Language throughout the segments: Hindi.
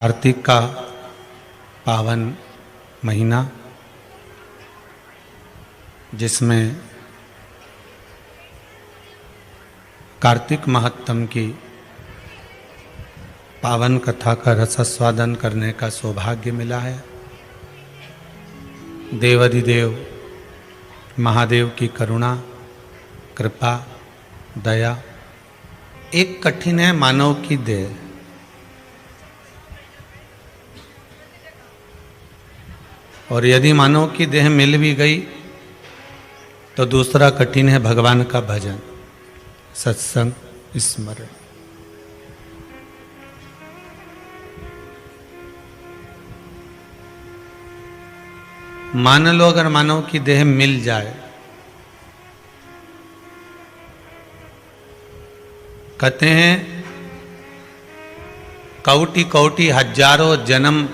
कार्तिक का पावन महीना, जिसमें कार्तिक महात्म की पावन कथा का रसास्वादन करने का सौभाग्य मिला है। देवाधिदेव महादेव की करुणा, कृपा, दया एक कठिन है मानव की देह। और यदि मानव की देह मिल भी गई तो दूसरा कठिन है भगवान का भजन, सत्संग, स्मरण। मान लो अगर मानव की देह मिल जाए, कहते हैं कौटि कौटि हजारों जन्म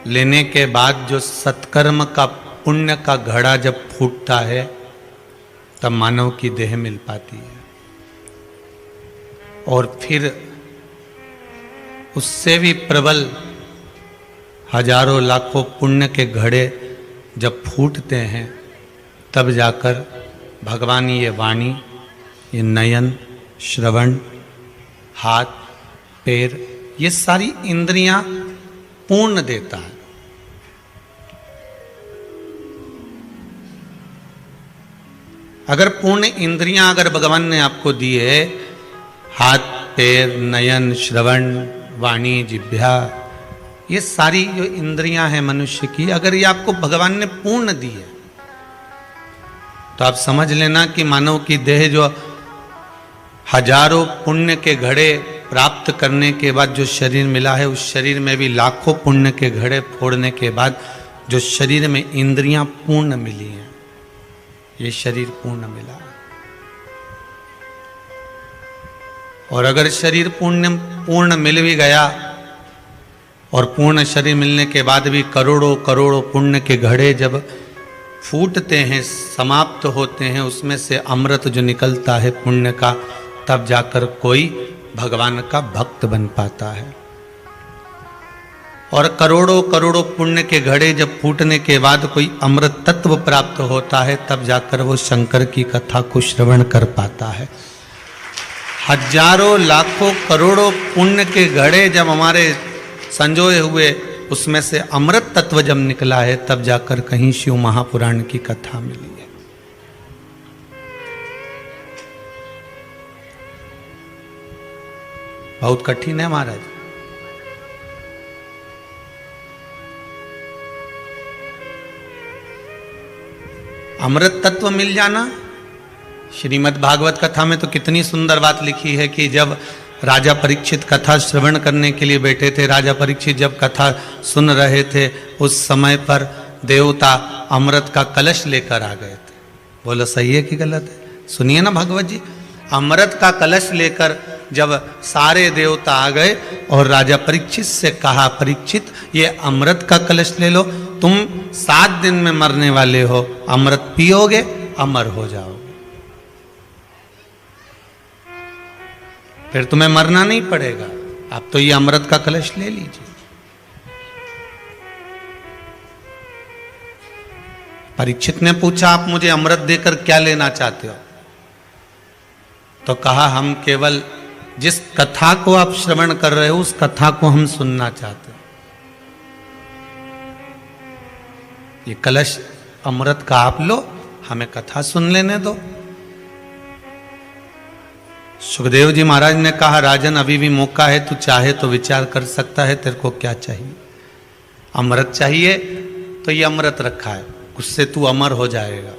लेने के बाद जो सत्कर्म का पुण्य का घड़ा जब फूटता है तब मानव की देह मिल पाती है। और फिर उससे भी प्रबल हजारों लाखों पुण्य के घड़े जब फूटते हैं तब जाकर भगवान ये वाणी, ये नयन, श्रवण, हाथ, पैर, ये सारी इंद्रियां पूर्ण देता है। अगर पूर्ण इंद्रियां अगर भगवान ने आपको दी है, हाथ, पैर, नयन, श्रवण, वाणी, जिह्वा, ये सारी जो इंद्रियां हैं मनुष्य की, अगर ये आपको भगवान ने पूर्ण दी है तो आप समझ लेना कि मानव की देह जो हजारों पुण्य के घड़े प्राप्त करने के बाद जो शरीर मिला है, उस शरीर में भी लाखों पुण्य के घड़े फोड़ने के बाद जो शरीर में इंद्रियां पूर्ण मिली हैं, ये शरीर पूर्ण मिला। और अगर शरीर पूर्ण मिल भी गया और पूर्ण शरीर मिलने के बाद भी करोड़ों करोड़ों पुण्य के घड़े जब फूटते हैं, समाप्त होते हैं, उसमें से अमृत जो निकलता है पुण्य का, तब जाकर कोई भगवान का भक्त बन पाता है। और करोड़ों करोड़ों पुण्य के घड़े जब फूटने के बाद कोई अमृत तत्व प्राप्त होता है, तब जाकर वो शंकर की कथा को श्रवण कर पाता है। हजारों लाखों करोड़ों पुण्य के घड़े जब हमारे संजोए हुए, उसमें से अमृत तत्व जब निकला है, तब जाकर कहीं शिव महापुराण की कथा मिली है। बहुत कठिन है महाराज। अमृत तत्व मिल जाना, श्रीमद् भागवत कथा में तो कितनी सुंदर बात लिखी है कि जब राजा परीक्षित कथा श्रवण करने के लिए बैठे थे, राजा परीक्षित जब कथा सुन रहे थे, उस समय पर देवता अमृत का कलश लेकर आ गए थे। बोलो सही है कि गलत है? सुनिए ना भागवत जी। अमृत का कलश लेकर जब सारे देवता आ गए और राजा परीक्षित से कहा, परीक्षित ये अमृत का कलश ले लो, तुम 7 दिन में मरने वाले हो, अमृत पियोगे अमर हो जाओगे, फिर तुम्हें मरना नहीं पड़ेगा, आप तो ये अमृत का कलश ले लीजिए। परीक्षित ने पूछा, आप मुझे अमृत देकर क्या लेना चाहते हो? तो कहा, हम केवल जिस कथा को आप श्रवण कर रहे हो उस कथा को हम सुनना चाहते हैं। ये कलश अमृत का आप लो, हमें कथा सुन लेने दो। सुखदेव जी महाराज ने कहा, राजन अभी भी मौका है, तू चाहे तो विचार कर सकता है, तेरे को क्या चाहिए? अमृत चाहिए तो ये अमृत रखा है, उससे तू अमर हो जाएगा।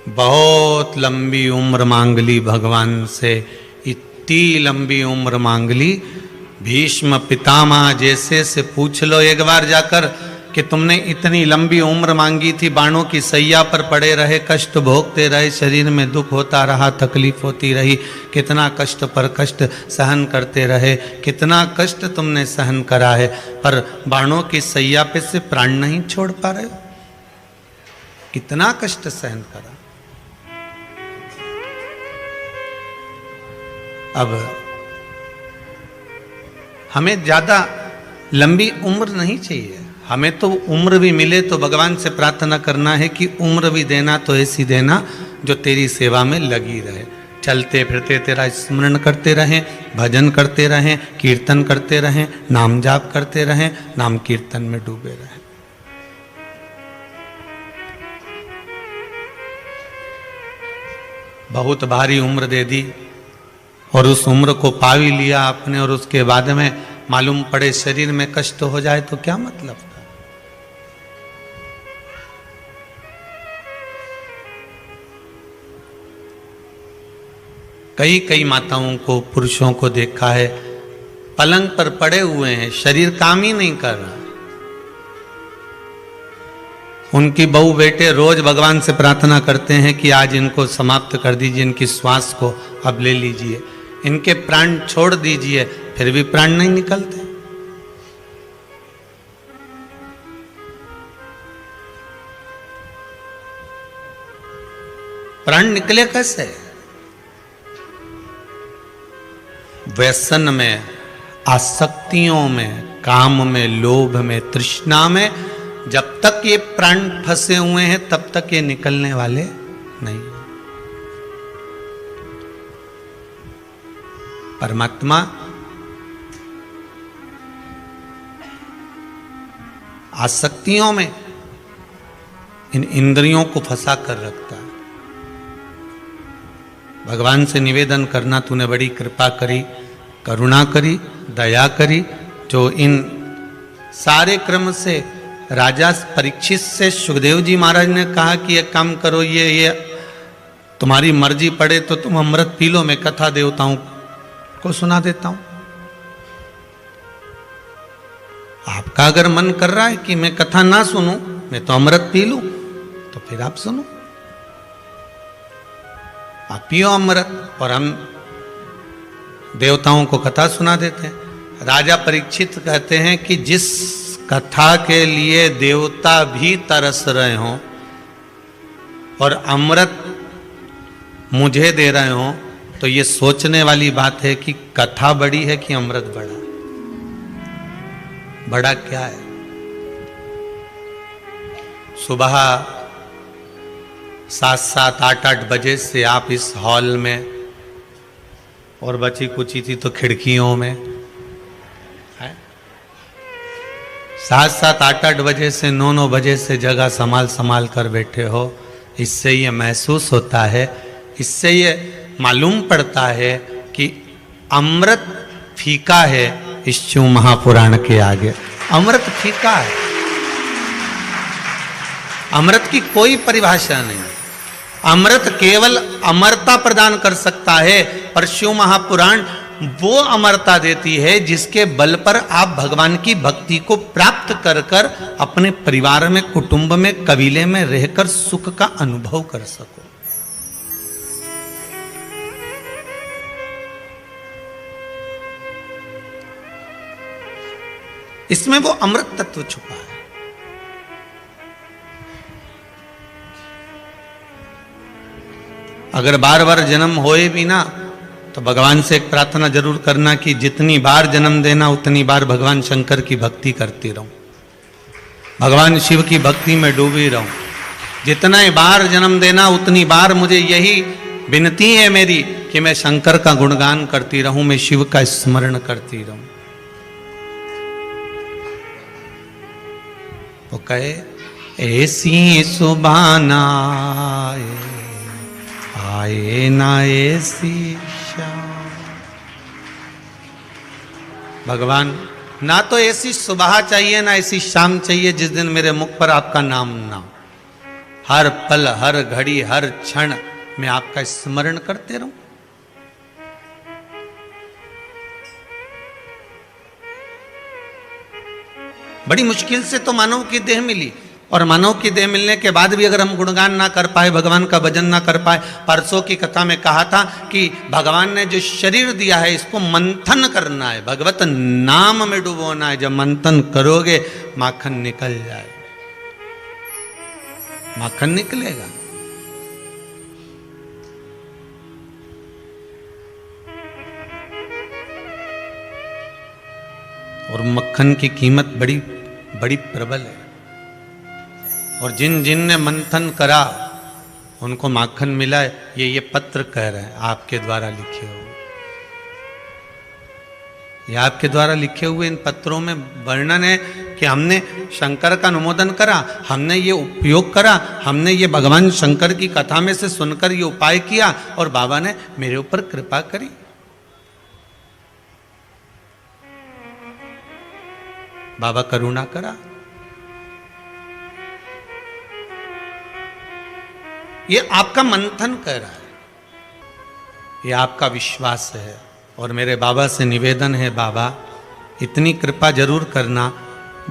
बहुत लंबी उम्र मांग ली भगवान से, इतनी लंबी उम्र मांग ली, भीष्म पितामह जैसे से पूछ लो एक बार जाकर कि तुमने इतनी लंबी उम्र मांगी थी, बाणों की सैया पर पड़े रहे, कष्ट भोगते रहे, शरीर में दुख होता रहा, तकलीफ होती रही, कितना कष्ट पर कष्ट सहन करते रहे, कितना कष्ट तुमने सहन करा है, पर बाणों की सैया पे से प्राण नहीं छोड़ पा रहे हो, कितना कष्ट सहन करा। अब हमें ज्यादा लंबी उम्र नहीं चाहिए, हमें तो उम्र भी मिले तो भगवान से प्रार्थना करना है कि उम्र भी देना तो ऐसी देना जो तेरी सेवा में लगी रहे, चलते फिरते तेरा स्मरण करते रहें, भजन करते रहें, कीर्तन करते रहें, नाम जाप करते रहें, नाम कीर्तन में डूबे रहें। बहुत भारी उम्र दे दी और उस उम्र को पा भी लिया आपने, और उसके बाद में मालूम पड़े शरीर में कष्ट हो जाए तो क्या मतलब था। कई कई माताओं को, पुरुषों को देखा है पलंग पर पड़े हुए हैं, शरीर काम ही नहीं कर रहा, उनकी बहू बेटे रोज भगवान से प्रार्थना करते हैं कि आज इनको समाप्त कर दीजिए, इनकी श्वास को अब ले लीजिए, इनके प्राण छोड़ दीजिए, फिर भी प्राण नहीं निकलते। प्राण निकले कैसे? व्यसन में, आसक्तियों में, काम में, लोभ में, तृष्णा में, जब तक ये प्राण फंसे हुए हैं तब तक ये निकलने वाले नहीं। परमात्मा आसक्तियों में इन इंद्रियों को फंसा कर रखता है। भगवान से निवेदन करना, तूने बड़ी कृपा करी, करुणा करी, दया करी, जो इन सारे क्रम से राजा परीक्षित से सुखदेव जी महाराज ने कहा कि ये काम करो, ये तुम्हारी मर्जी पड़े तो तुम अमृत पी लो, मैं कथा देवताओं को सुना देता हूं। आपका अगर मन कर रहा है कि मैं कथा ना सुनूं, मैं तो अमृत पी लूं, तो फिर आप सुनो, आप पियो अमृत, और हम देवताओं को कथा सुना देते हैं। राजा परीक्षित कहते हैं कि जिस कथा के लिए देवता भी तरस रहे हों और अमृत मुझे दे रहे हों, तो ये सोचने वाली बात है कि कथा बड़ी है कि अमृत बड़ा। बड़ा क्या है? सुबह 7-7, 8-8 बजे से आप इस हॉल में, और बची कुची थी तो खिड़कियों में, 7-7, 8-8 बजे से 9-9 बजे से जगह संभाल संभाल कर बैठे हो। इससे ये महसूस होता है, इससे ये मालूम पड़ता है कि अमृत फीका है इस शिव महापुराण के आगे। अमृत फीका है, अमृत की कोई परिभाषा नहीं। अमृत केवल अमरता प्रदान कर सकता है, पर शिव महापुराण वो अमरता देती है जिसके बल पर आप भगवान की भक्ति को प्राप्त कर कर अपने परिवार में, कुटुंब में, कबीले में रहकर सुख का अनुभव कर सको। इसमें वो अमृत तत्व छुपा है। अगर बार बार जन्म होए भी ना, तो भगवान से एक प्रार्थना जरूर करना कि जितनी बार जन्म देना उतनी बार भगवान शंकर की भक्ति करती रहूं, भगवान शिव की भक्ति में डूबी रहूं। जितना बार जन्म देना उतनी बार मुझे यही विनती है मेरी कि मैं शंकर का गुणगान करती रहूं, मैं शिव का स्मरण करती रहूं। वो कहे ऐसी सुबाना आए ना ऐसी शाम। भगवान, ना तो ऐसी सुबह चाहिए ना ऐसी शाम चाहिए जिस दिन मेरे मुख पर आपका नाम ना हो। हर पल, हर घड़ी, हर क्षण मैं आपका स्मरण करते रहूं। बड़ी मुश्किल से तो मानव की देह मिली, और मानव की देह मिलने के बाद भी अगर हम गुणगान ना कर पाए, भगवान का भजन ना कर पाए। परसों की कथा में कहा था कि भगवान ने जो शरीर दिया है इसको मंथन करना है, भगवत नाम में डुबोना है। जब मंथन करोगे माखन निकल जाए, माखन निकलेगा। और मक्खन की कीमत बड़ी बड़ी प्रबल है। और जिन जिन ने मंथन करा उनको माखन मिला है, ये पत्र कह रहे हैं आपके द्वारा लिखे हुए। ये आपके द्वारा लिखे हुए इन पत्रों में वर्णन है कि हमने शंकर का अनुमोदन करा, हमने ये उपयोग करा, हमने ये भगवान शंकर की कथा में से सुनकर ये उपाय किया और बाबा ने मेरे ऊपर कृपा करी। बाबा करुणा करा। ये आपका मंथन कर रहा है, ये आपका विश्वास है। और मेरे बाबा से निवेदन है, बाबा इतनी कृपा जरूर करना,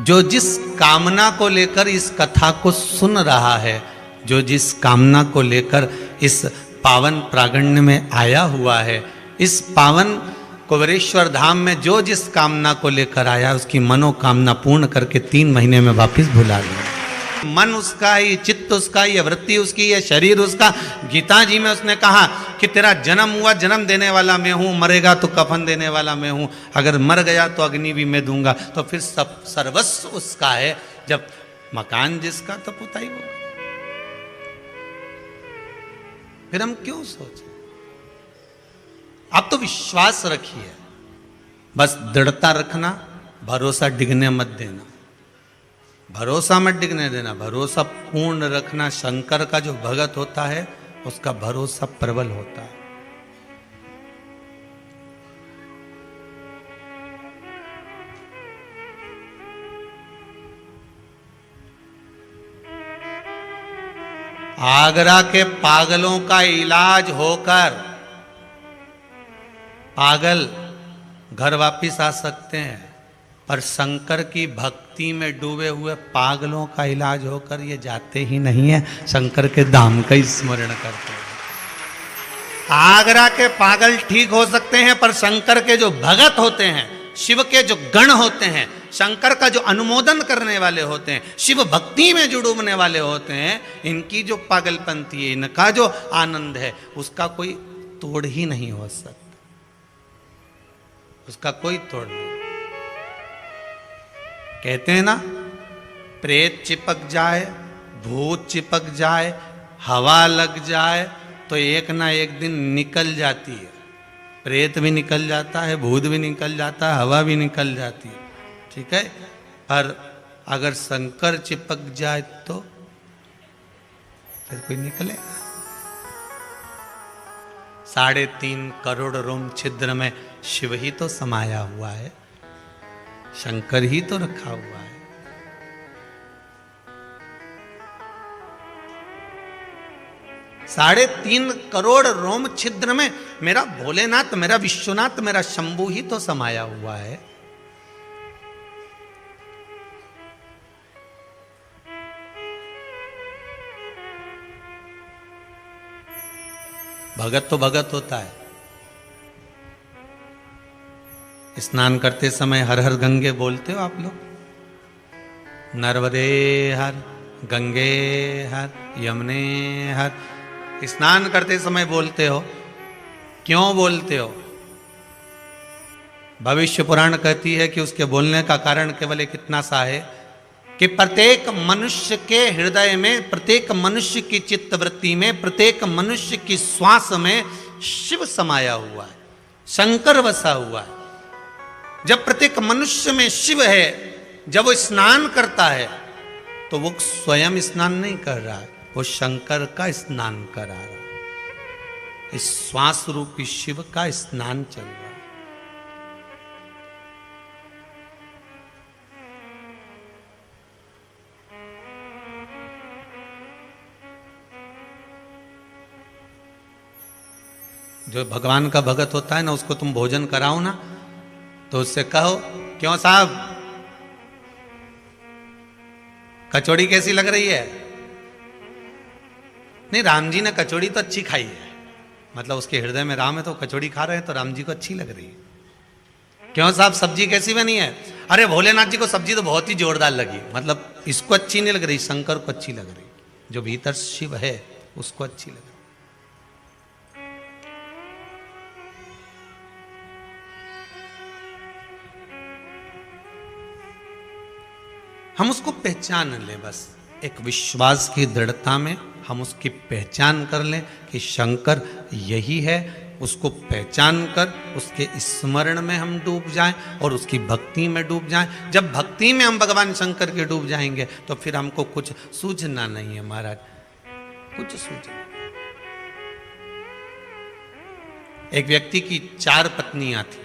जो जिस कामना को लेकर इस कथा को सुन रहा है, जो जिस कामना को लेकर इस पावन प्रांगण में आया हुआ है, इस पावन कुबेरेश्वर धाम में जो जिस कामना को लेकर आया, उसकी मनोकामना पूर्ण करके 3 महीने में वापस भुला गया। मन उसका ही, चित्त उसका ही, वृत्ति उसकी है, शरीर उसका। गीता जी में उसने कहा कि तेरा जन्म हुआ, जन्म देने वाला मैं हूं, मरेगा तो कफन देने वाला मैं हूं, अगर मर गया तो अग्नि भी मैं दूंगा। तो फिर सब सर्वस्व उसका है। जब मकान जिसका तो पुताई होगा, फिर हम क्यों सोचें? आप तो विश्वास रखिए, बस दृढ़ता रखना, भरोसा डिगने मत देना, भरोसा मत डिगने देना, भरोसा पूर्ण रखना। शंकर का जो भगत होता है उसका भरोसा प्रबल होता है। आगरा के पागलों का इलाज होकर पागल घर वापिस आ सकते हैं, पर शंकर की भक्ति में डूबे हुए पागलों का इलाज होकर ये जाते ही नहीं है, शंकर के धाम का ही स्मरण करते हैं। आगरा के पागल ठीक हो सकते हैं, पर शंकर के जो भगत होते हैं, शिव के जो गण होते हैं, शंकर का जो अनुमोदन करने वाले होते हैं, शिव भक्ति में जो डूबने वाले होते हैं, इनकी जो पागलपंथी है, इनका जो आनंद है, उसका कोई तोड़ ही नहीं हो सकता, उसका कोई तोड़ नहीं। कहते हैं ना, प्रेत चिपक जाए, भूत चिपक जाए, हवा लग जाए तो एक ना एक दिन निकल जाती है। प्रेत भी निकल जाता है, भूत भी निकल जाता है, हवा भी निकल जाती है, ठीक है। पर अगर शंकर चिपक जाए तो फिर कोई निकलेगा? 3.5 करोड़ रोम छिद्र में शिव ही तो समाया हुआ है, शंकर ही तो रखा हुआ है। साढ़े 3 करोड़ रोम छिद्र में मेरा भोलेनाथ, मेरा विश्वनाथ, मेरा शंभू ही तो समाया हुआ है। भगत तो भगत होता है। स्नान करते समय हर हर गंगे बोलते हो आप लोग? नर्मदे हर, गंगे हर, यमुने हर, स्नान करते समय बोलते हो। क्यों बोलते हो? भविष्य पुराण कहती है कि उसके बोलने का कारण केवल एक इतना सा है कि प्रत्येक मनुष्य के हृदय में, प्रत्येक मनुष्य की चित्तवृत्ति में, प्रत्येक मनुष्य की श्वास में शिव समाया हुआ है, शंकर बसा हुआ है। जब प्रत्येक मनुष्य में शिव है, जब वो स्नान करता है तो वो स्वयं स्नान नहीं कर रहा है, वो शंकर का स्नान करा रहा है। इस श्वास रूपी शिव का स्नान चल रहा है। जो भगवान का भगत होता है ना, उसको तुम भोजन कराओ ना, तो उससे कहो, क्यों साहब कचौड़ी कैसी लग रही है? नहीं, राम जी ने कचौड़ी तो अच्छी खाई है, मतलब उसके हृदय में राम है तो कचौड़ी खा रहे हैं तो राम जी को अच्छी लग रही है। क्यों साहब सब्जी कैसी बनी है? अरे भोलेनाथ जी को सब्जी तो बहुत ही जोरदार लगी, मतलब इसको अच्छी नहीं लग रही, शंकर को अच्छी लग रही। जो भीतर शिव है उसको अच्छी लग रही। हम उसको पहचान लें, बस एक विश्वास की दृढ़ता में हम उसकी पहचान कर लें कि शंकर यही है। उसको पहचान कर उसके स्मरण में हम डूब जाएं और उसकी भक्ति में डूब जाएं। जब भक्ति में हम भगवान शंकर के डूब जाएंगे तो फिर हमको कुछ सूझना नहीं है महाराज, कुछ सूझना। एक व्यक्ति की 4 पत्नियां थी।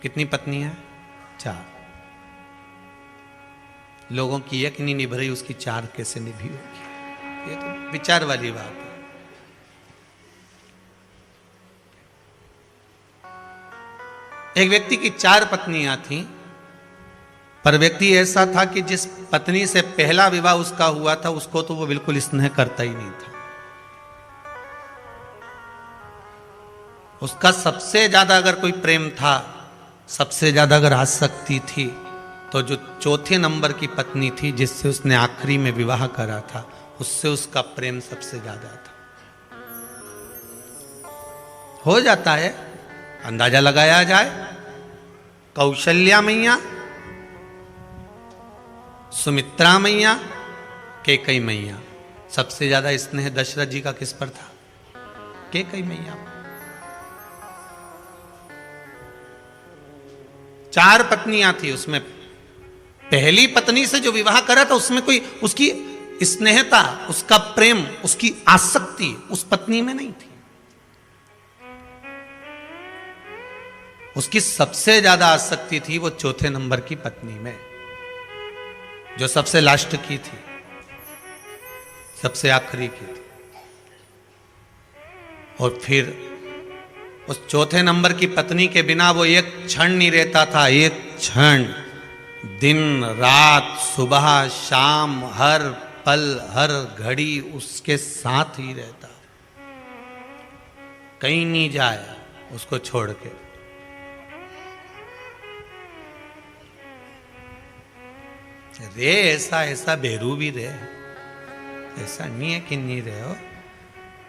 कितनी पत्नियां? 4। लोगों की एक नहीं निभ रही, उसकी 4 कैसे निभी होगी? ये तो विचार वाली बात है। एक व्यक्ति की 4 पत्नियां थीं, पर व्यक्ति ऐसा था कि जिस पत्नी से पहला विवाह उसका हुआ था उसको तो वो बिल्कुल स्नेह करता ही नहीं था। उसका सबसे ज्यादा अगर कोई प्रेम था, सबसे ज्यादा अगर आसक्ति थी, तो जो चौथे नंबर की पत्नी थी जिससे उसने आखिरी में विवाह करा था, उससे उसका प्रेम सबसे ज्यादा था। हो जाता है, अंदाजा लगाया जाए। कौशल्या मैया, सुमित्रा मैया, कैकेयी मैया। सबसे ज्यादा स्नेह दशरथ जी का किस पर था? कैकेयी मैया। 4 पत्नियां थी, उसमें पहली पत्नी से जो विवाह करा था उसमें कोई उसकी स्नेहता, उसका प्रेम, उसकी आसक्ति उस पत्नी में नहीं थी। उसकी सबसे ज्यादा आसक्ति थी वो चौथे नंबर की पत्नी में, जो सबसे लास्ट की थी, सबसे आखिरी की थी। और फिर उस चौथे नंबर की पत्नी के बिना वो एक क्षण नहीं रहता था। एक क्षण, दिन रात, सुबह शाम, हर पल हर घड़ी उसके साथ ही रहता, कहीं नहीं जाए उसको छोड़ के। रे ऐसा ऐसा बेरू भी रहे, ऐसा नहीं है कि नहीं रहे हो।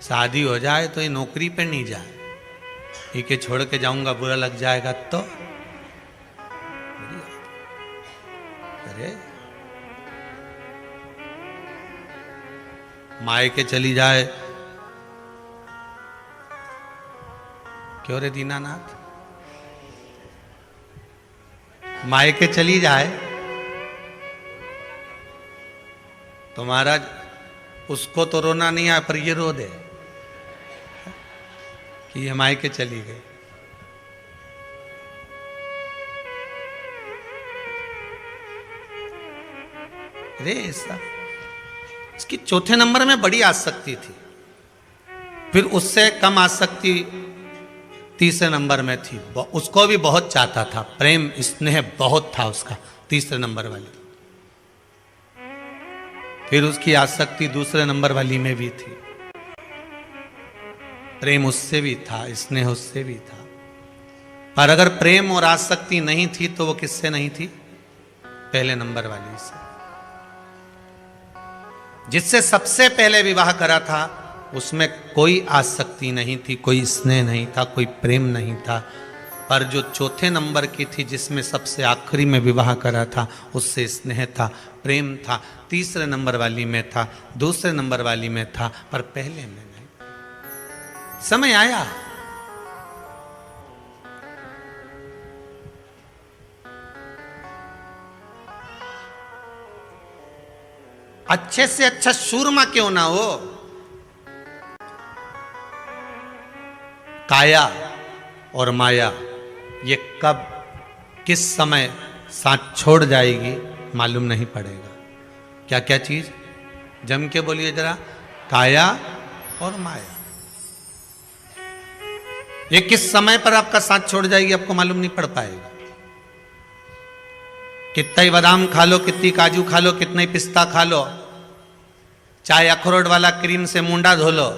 शादी हो जाए तो ये नौकरी पे नहीं जाए, ये के छोड़ के जाऊंगा बुरा लग जाएगा तो। अरे मायके चली जाए, क्यों रे दीनानाथ? मायके चली जाए तो महाराज उसको तो रोना नहीं आया, पर ये रो दे कि ये मायके चली गई। अरे ऐसा, इसकी चौथे नंबर में बड़ी आसक्ति थी, फिर उससे कम आसक्ति तीसरे नंबर में थी। उसको भी बहुत चाहता था, प्रेम स्नेह बहुत था उसका तीसरे नंबर वाली। फिर उसकी आसक्ति दूसरे नंबर वाली में भी थी, प्रेम उससे भी था, स्नेह उससे भी था। पर अगर प्रेम और आसक्ति नहीं थी तो वो किससे नहीं थी? पहले नंबर वाली से, जिससे सबसे पहले विवाह करा था उसमें कोई आसक्ति नहीं थी, कोई स्नेह नहीं था, कोई प्रेम नहीं था। पर जो चौथे नंबर की थी जिसमें सबसे आखिरी में विवाह करा था, उससे स्नेह था, प्रेम था। तीसरे नंबर वाली में था, दूसरे नंबर वाली में था, पर पहले में नहीं। समय आया, अच्छे से अच्छा सूरमा क्यों ना हो, काया और माया ये कब किस समय साथ छोड़ जाएगी मालूम नहीं पड़ेगा। क्या क्या चीज? जम के बोलिए जरा। काया और माया ये किस समय पर आपका साथ छोड़ जाएगी आपको मालूम नहीं पड़ पाएगा। कितना ही बादाम खा लो, कितनी काजू खा लो, कितना ही पिस्ता खा लो, चाहे अखरोट वाला क्रीम से मुंडा धो लो,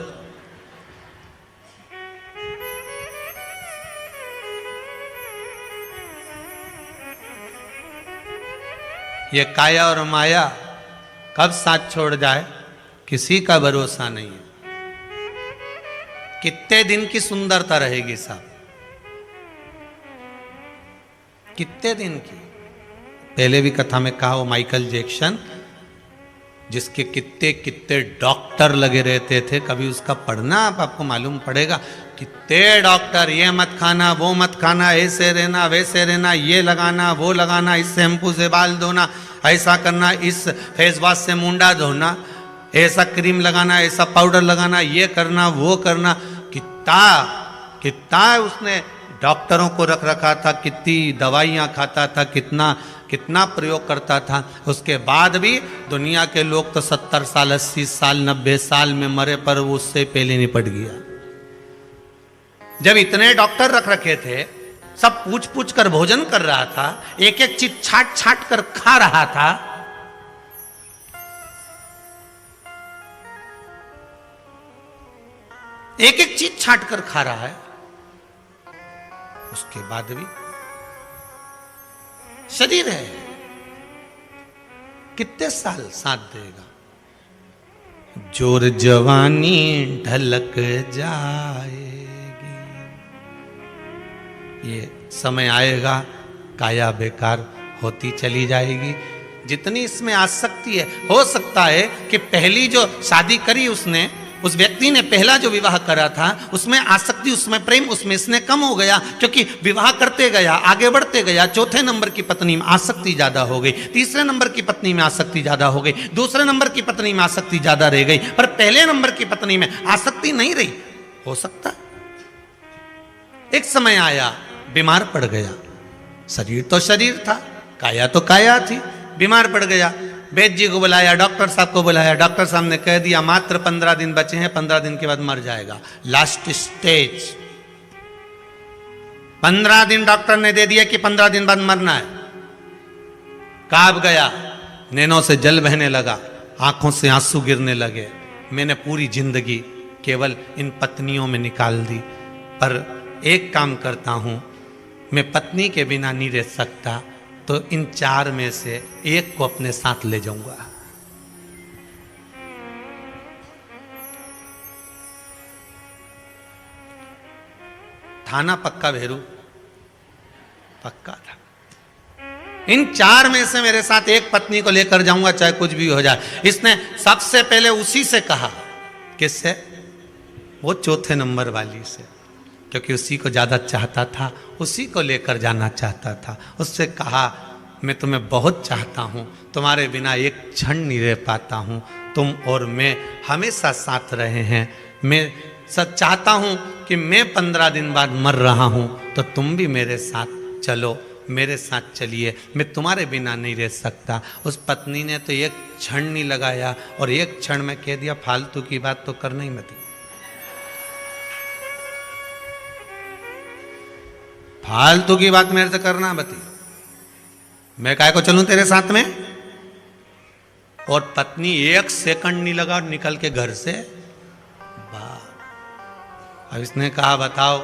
ये काया और माया कब साथ छोड़ जाए किसी का भरोसा नहीं है। कितने दिन की सुंदरता रहेगी साहब, कितने दिन की। पहले भी कथा में कहा, वो माइकल जैक्सन जिसके कितने कितने डॉक्टर लगे रहते थे, कभी उसका पढ़ना आपको मालूम पड़ेगा। कितने डॉक्टर, ये मत खाना, वो मत खाना, ऐसे रहना, वैसे रहना, ये लगाना, वो लगाना, इस शैम्पू से बाल धोना, ऐसा करना, इस फेस वॉश से मुंडा धोना, ऐसा क्रीम लगाना, ऐसा पाउडर लगाना, ये करना, वो करना। कितना कितना उसने डॉक्टरों को रख रखा था, कितनी दवाइयाँ खाता था, कितना कितना प्रयोग करता था। उसके बाद भी दुनिया के लोग तो 70 साल, 80 साल, 90 साल में मरे, पर वो उससे पहले निपट गया। जब इतने डॉक्टर रख रखे थे, सब पूछ पूछ कर भोजन कर रहा था, एक एक चीज छाट छाट कर खा रहा था, एक एक चीज छाट कर खा रहा है, उसके बाद भी शरीर है, कितने साल साथ देगा। जोर जवानी ढलक जाएगी, ये समय आएगा, काया बेकार होती चली जाएगी। जितनी इसमें आसक्ति है, हो सकता है कि पहली जो शादी करी उसने, उस व्यक्ति ने पहला जो विवाह करा था, उसमें आसक्ति, उसमें प्रेम, उसमें इसने कम हो गया, क्योंकि विवाह करते गया, आगे बढ़ते गया। चौथे नंबर की पत्नी में आसक्ति ज्यादा हो गई, तीसरे नंबर की पत्नी में आसक्ति ज्यादा हो गई, दूसरे नंबर की पत्नी में आसक्ति ज्यादा रह गई, पर पहले नंबर की पत्नी में आसक्ति नहीं रही। हो सकता एक समय आया, बीमार पड़ गया, शरीर तो शरीर था, काया तो काया थी, बीमार पड़ गया। वैद्य जी को बुलाया, डॉक्टर साहब को बुलाया, डॉक्टर साहब ने कह दिया मात्र 15 दिन बचे हैं, 15 दिन के बाद मर जाएगा, लास्ट स्टेज। 15 दिन डॉक्टर ने दे दिया कि 15 दिन बाद मरना है। कांप गया, नैनों से जल बहने लगा, आंखों से आंसू गिरने लगे। मैंने पूरी जिंदगी केवल इन पत्नियों में निकाल दी, पर एक काम करता हूं, मैं पत्नी के बिना नहीं रह सकता, तो इन 4 में से एक को अपने साथ ले जाऊंगा। थाना पक्का भेरू, पक्का था। इन 4 में से मेरे साथ एक पत्नी को लेकर जाऊंगा, चाहे कुछ भी हो जाए। इसने सबसे पहले उसी से कहा। किससे? वो चौथे नंबर वाली से, क्योंकि उसी को ज़्यादा चाहता था, उसी को लेकर जाना चाहता था। उससे कहा, मैं तुम्हें बहुत चाहता हूँ, तुम्हारे बिना एक क्षण नहीं रह पाता हूँ, तुम और मैं हमेशा साथ रहे हैं। मैं सच चाहता हूँ कि मैं 15 दिन बाद मर रहा हूँ, तो तुम भी मेरे साथ चलो, मेरे साथ चलिए, मैं तुम्हारे बिना नहीं रह सकता। उस पत्नी ने तो एक क्षण नहीं लगाया, और एक क्षण में कह दिया, फालतू की बात तो करना ही मत, फालतू की बात मेरे से करना बती, मैं काहे को चलूं तेरे साथ में। और पत्नी एक सेकंड नहीं लगा और निकल के घर से बाहर। अब इसने कहा, बताओ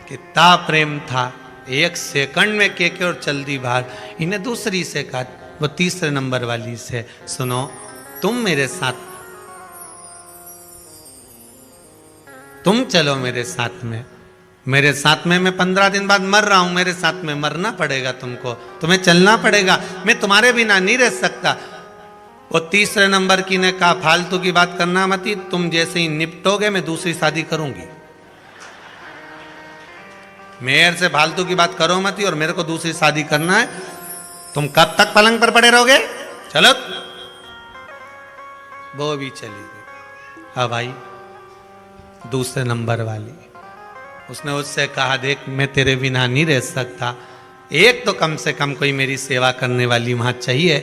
कितना प्रेम था, एक सेकंड में के और चल दी बाहर। इन्हें दूसरी से कहा, वो तीसरे नंबर वाली से, सुनो तुम मेरे साथ, तुम चलो मेरे साथ में, मेरे साथ में, मैं 15 दिन बाद मर रहा हूं, मेरे साथ में मरना पड़ेगा तुमको, तुम्हें चलना पड़ेगा, मैं तुम्हारे बिना नहीं रह सकता। वो तीसरे नंबर की ने कहा, फालतू की बात करना मत, तुम जैसे ही निपटोगे मैं दूसरी शादी करूंगी। मेरे से फालतू की बात करो मत, और मेरे को दूसरी शादी करना है। तुम कब तक पलंग पर पड़े रहोगे, चलो। वो भी चली गई। हाँ भाई, दूसरे नंबर वाली, उसने उससे कहा, देख मैं तेरे बिना नहीं रह सकता, एक तो कम से कम कोई मेरी सेवा करने वाली वहां चाहिए,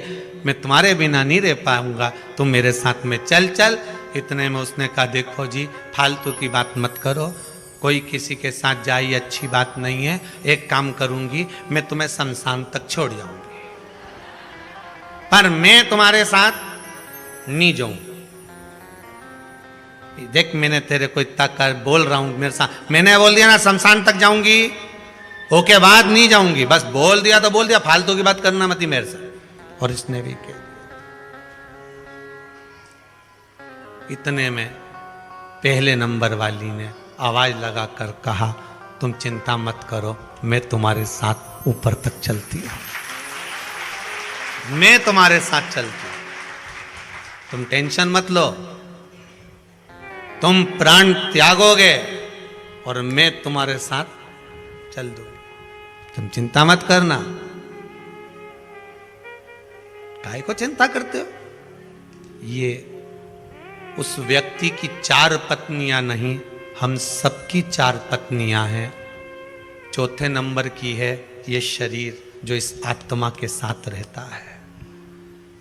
मैं तुम्हारे बिना नहीं रह पाऊंगा, तुम मेरे साथ में चल चल। इतने में उसने कहा, देखो जी फालतू की बात मत करो, कोई किसी के साथ जाए अच्छी बात नहीं है, एक काम करूंगी, मैं तुम्हें शमशान तक छोड़ जाऊंगी, पर मैं तुम्हारे साथ नहीं जाऊंगी। देख मैंने तेरे को इतना कर बोल रहा हूं, मेरे साथ मैंने बोल दिया ना शमशान तक जाऊंगी, ओके बाद नहीं जाऊंगी, बस बोल दिया तो बोल दिया, फालतू की बात करना मत मेरे से। और इसने भी किया। इतने में पहले नंबर वाली ने आवाज लगाकर कहा, तुम चिंता मत करो, मैं तुम्हारे साथ ऊपर तक चलती हूं। मैं तुम्हारे साथ चलती हूं, तुम टेंशन मत लो, तुम प्राण त्यागोगे और मैं तुम्हारे साथ चल दूंगी, तुम चिंता मत करना। काहे को चिंता करते हो? ये उस व्यक्ति की 4 पत्नियां नहीं, हम सबकी 4 पत्नियां हैं। चौथे नंबर की है ये शरीर जो इस आत्मा के साथ रहता है,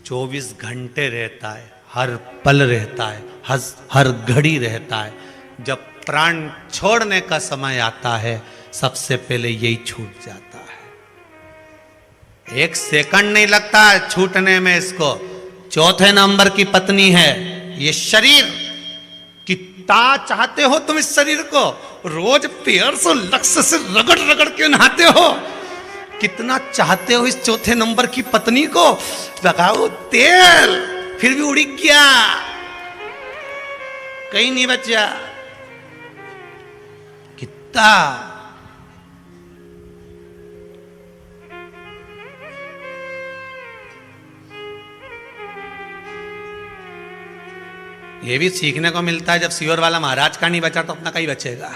24 घंटे रहता है, हर पल रहता है, हर घड़ी रहता है। जब प्राण छोड़ने का समय आता है सबसे पहले यही छूट जाता है। 1 सेकंड नहीं लगता है छूटने में इसको। चौथे नंबर की पत्नी है ये शरीर। कितना चाहते हो तुम इस शरीर को? रोज पैर से लक्ष्य से रगड़ रगड़ के नहाते हो। कितना चाहते हो इस चौथे नंबर की पत्नी को? लगाओ तेल, फिर भी उड़ गया, कहीं नहीं बचा। कितना ये भी सीखने को मिलता है। जब सियोर वाला महाराज का नहीं बचा तो अपना कहीं बचेगा।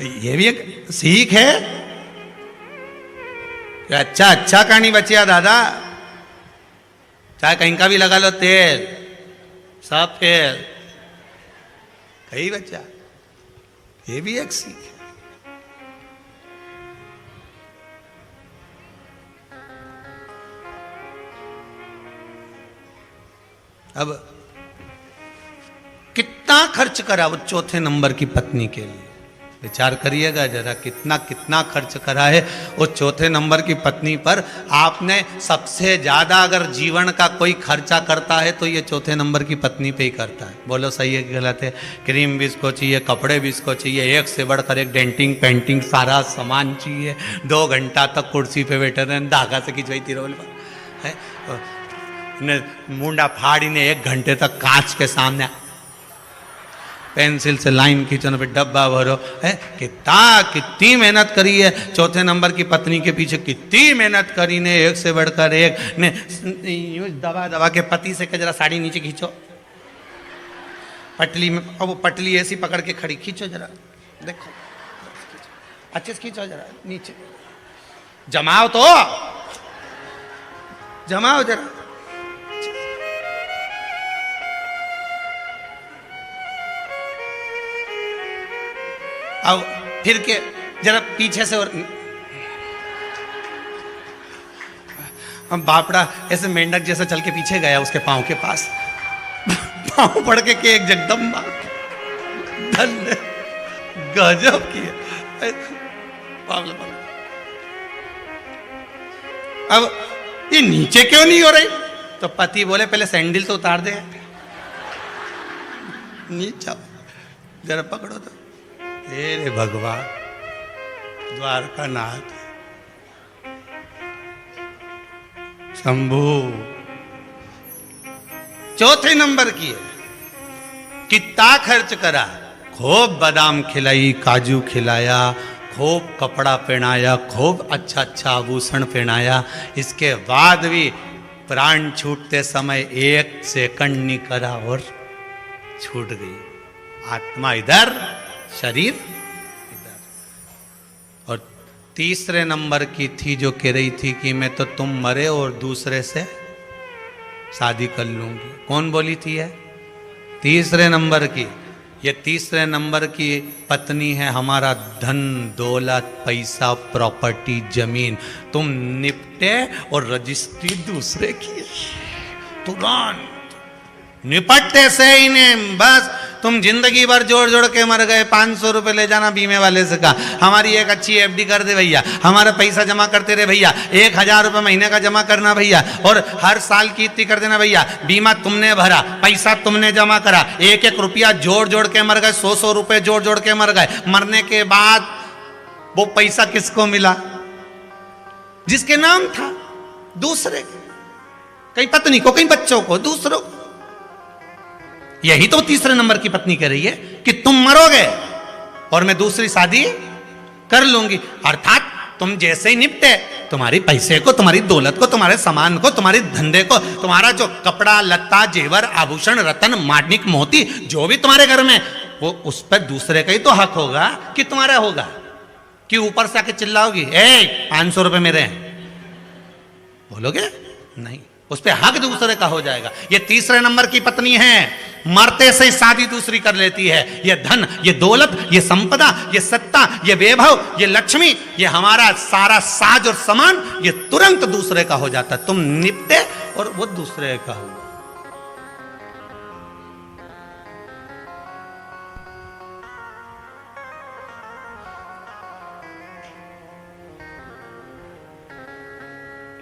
ये भी एक सीख है। अच्छा अच्छा कहानी बचिया दादा, चाहे कहीं का भी लगा लो तेल, सब फेल, कहीं बचा। ये भी एक सीख है। अब कितना खर्च करा वो चौथे नंबर की पत्नी के लिए? विचार करिएगा जरा, कितना कितना खर्च करा है वो चौथे नंबर की पत्नी पर। आपने सबसे ज्यादा अगर जीवन का कोई खर्चा करता है तो ये चौथे नंबर की पत्नी पे ही करता है। बोलो सही है कि गलत है? क्रीम भी इसको चाहिए, कपड़े भी इसको चाहिए, एक से बढ़कर एक डेंटिंग पेंटिंग सारा सामान चाहिए। 2 घंटा तक कुर्सी पे बैठे रहे, धागा से खिंचवाई तिरोल पर है, मुंडा फाड़ी ने 1 घंटे तक कांच के सामने पेंसिल से लाइन खींचने पे डब्बा भरो है। कितनी मेहनत करी है चौथे नंबर की पत्नी के पीछे, कितनी मेहनत करी ने, एक से बढ़कर एक ने। दबा दबा के पति से कह जरा साड़ी नीचे खींचो पटली में, अब वो पटली ऐसी पकड़ के खड़ी, खींचो जरा, देखो अच्छे से खींचो जरा नीचे, जमाओ तो जमाओ जरा। अब फिर के जरा पीछे से, और हम बापड़ा ऐसे मेंढक जैसा चल के पीछे गया उसके पांव के पास, पांव पड़ के एक जगदम्बा धन्य गजब किया। अब ये नीचे क्यों नहीं हो रही? तो पति बोले पहले सैंडल तो उतार दे, नीचे जरा पकड़ो तो। हे भगवान द्वारका नाथ शंभू, चौथे नंबर की है। कितना खर्च करा, खूब बादाम खिलाई, काजू खिलाया, खूब कपड़ा पहनाया, खूब अच्छा अच्छा आभूषण पहनाया। इसके बाद भी प्राण छूटते समय 1 सेकंड नहीं करा और छूट गई। आत्मा इधर, शरीर इधर। और तीसरे नंबर की थी जो कह रही थी कि मैं तो तुम मरे और दूसरे से शादी कर लूंगी। कौन बोली थी है? तीसरे नंबर की। ये तीसरे नंबर की पत्नी है हमारा धन दौलत पैसा प्रॉपर्टी जमीन। तुम निपटे और रजिस्ट्री दूसरे की, तुरंत निपटते से ही ने बस तुम जिंदगी भर जोड़ जोड़ के मर गए। 500 रुपए ले जाना बीमे वाले से कहा, हमारी एक अच्छी एफडी कर दे भैया, हमारा पैसा जमा करते रहे भैया, 1000 रुपए महीने का जमा करना भैया, और हर साल की इतनी कर देना भैया। बीमा तुमने भरा, पैसा तुमने जमा करा, 1-1 रुपया जोड़ जोड़ के मर गए, 100-100 रुपए जोड़ जोड़ के मर गए। मरने के बाद वो पैसा किसको मिला? जिसके नाम था, दूसरे, कहीं पत्नी को, कहीं बच्चों को, दूसरों। यही तो तीसरे नंबर की पत्नी कह रही है कि तुम मरोगे और मैं दूसरी शादी कर लूंगी। अर्थात तुम जैसे ही निपटे तुम्हारी पैसे को, तुम्हारी दौलत को, तुम्हारे सामान को, तुम्हारे धंधे को, तुम्हारा जो कपड़ा लत्ता जेवर आभूषण रतन माणिक मोती जो भी तुम्हारे घर में, वो उस पर दूसरे का ही तो हक होगा कि तुम्हारा होगा, कि ऊपर से आके चिल्लाओगी 500 रुपए मेरे हैं, बोलोगे? नहीं, उस पर हक दूसरे का हो जाएगा। ये तीसरे नंबर की पत्नी है, मरते से शादी दूसरी कर लेती है। ये धन, ये दौलत, ये संपदा, ये सत्ता, ये वैभव, ये लक्ष्मी, ये हमारा सारा साज और सामान, ये तुरंत दूसरे का हो जाता। तुम निपटे और वो दूसरे का होगा।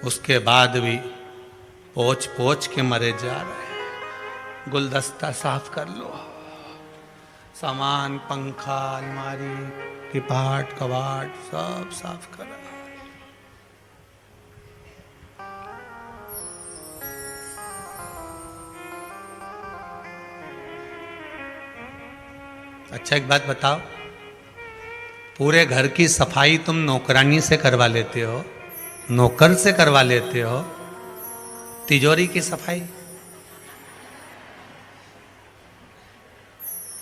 उसके बाद भी पोछ पोछ के मरे जा रहे हैं। गुलदस्ता साफ कर लो, सामान, पंखा, अलमारी, किपाट, कबाट सब साफ करो। अच्छा एक बात बताओ, पूरे घर की सफाई तुम नौकरानी से करवा लेते हो, नौकर से करवा लेते हो, तिजोरी की सफाई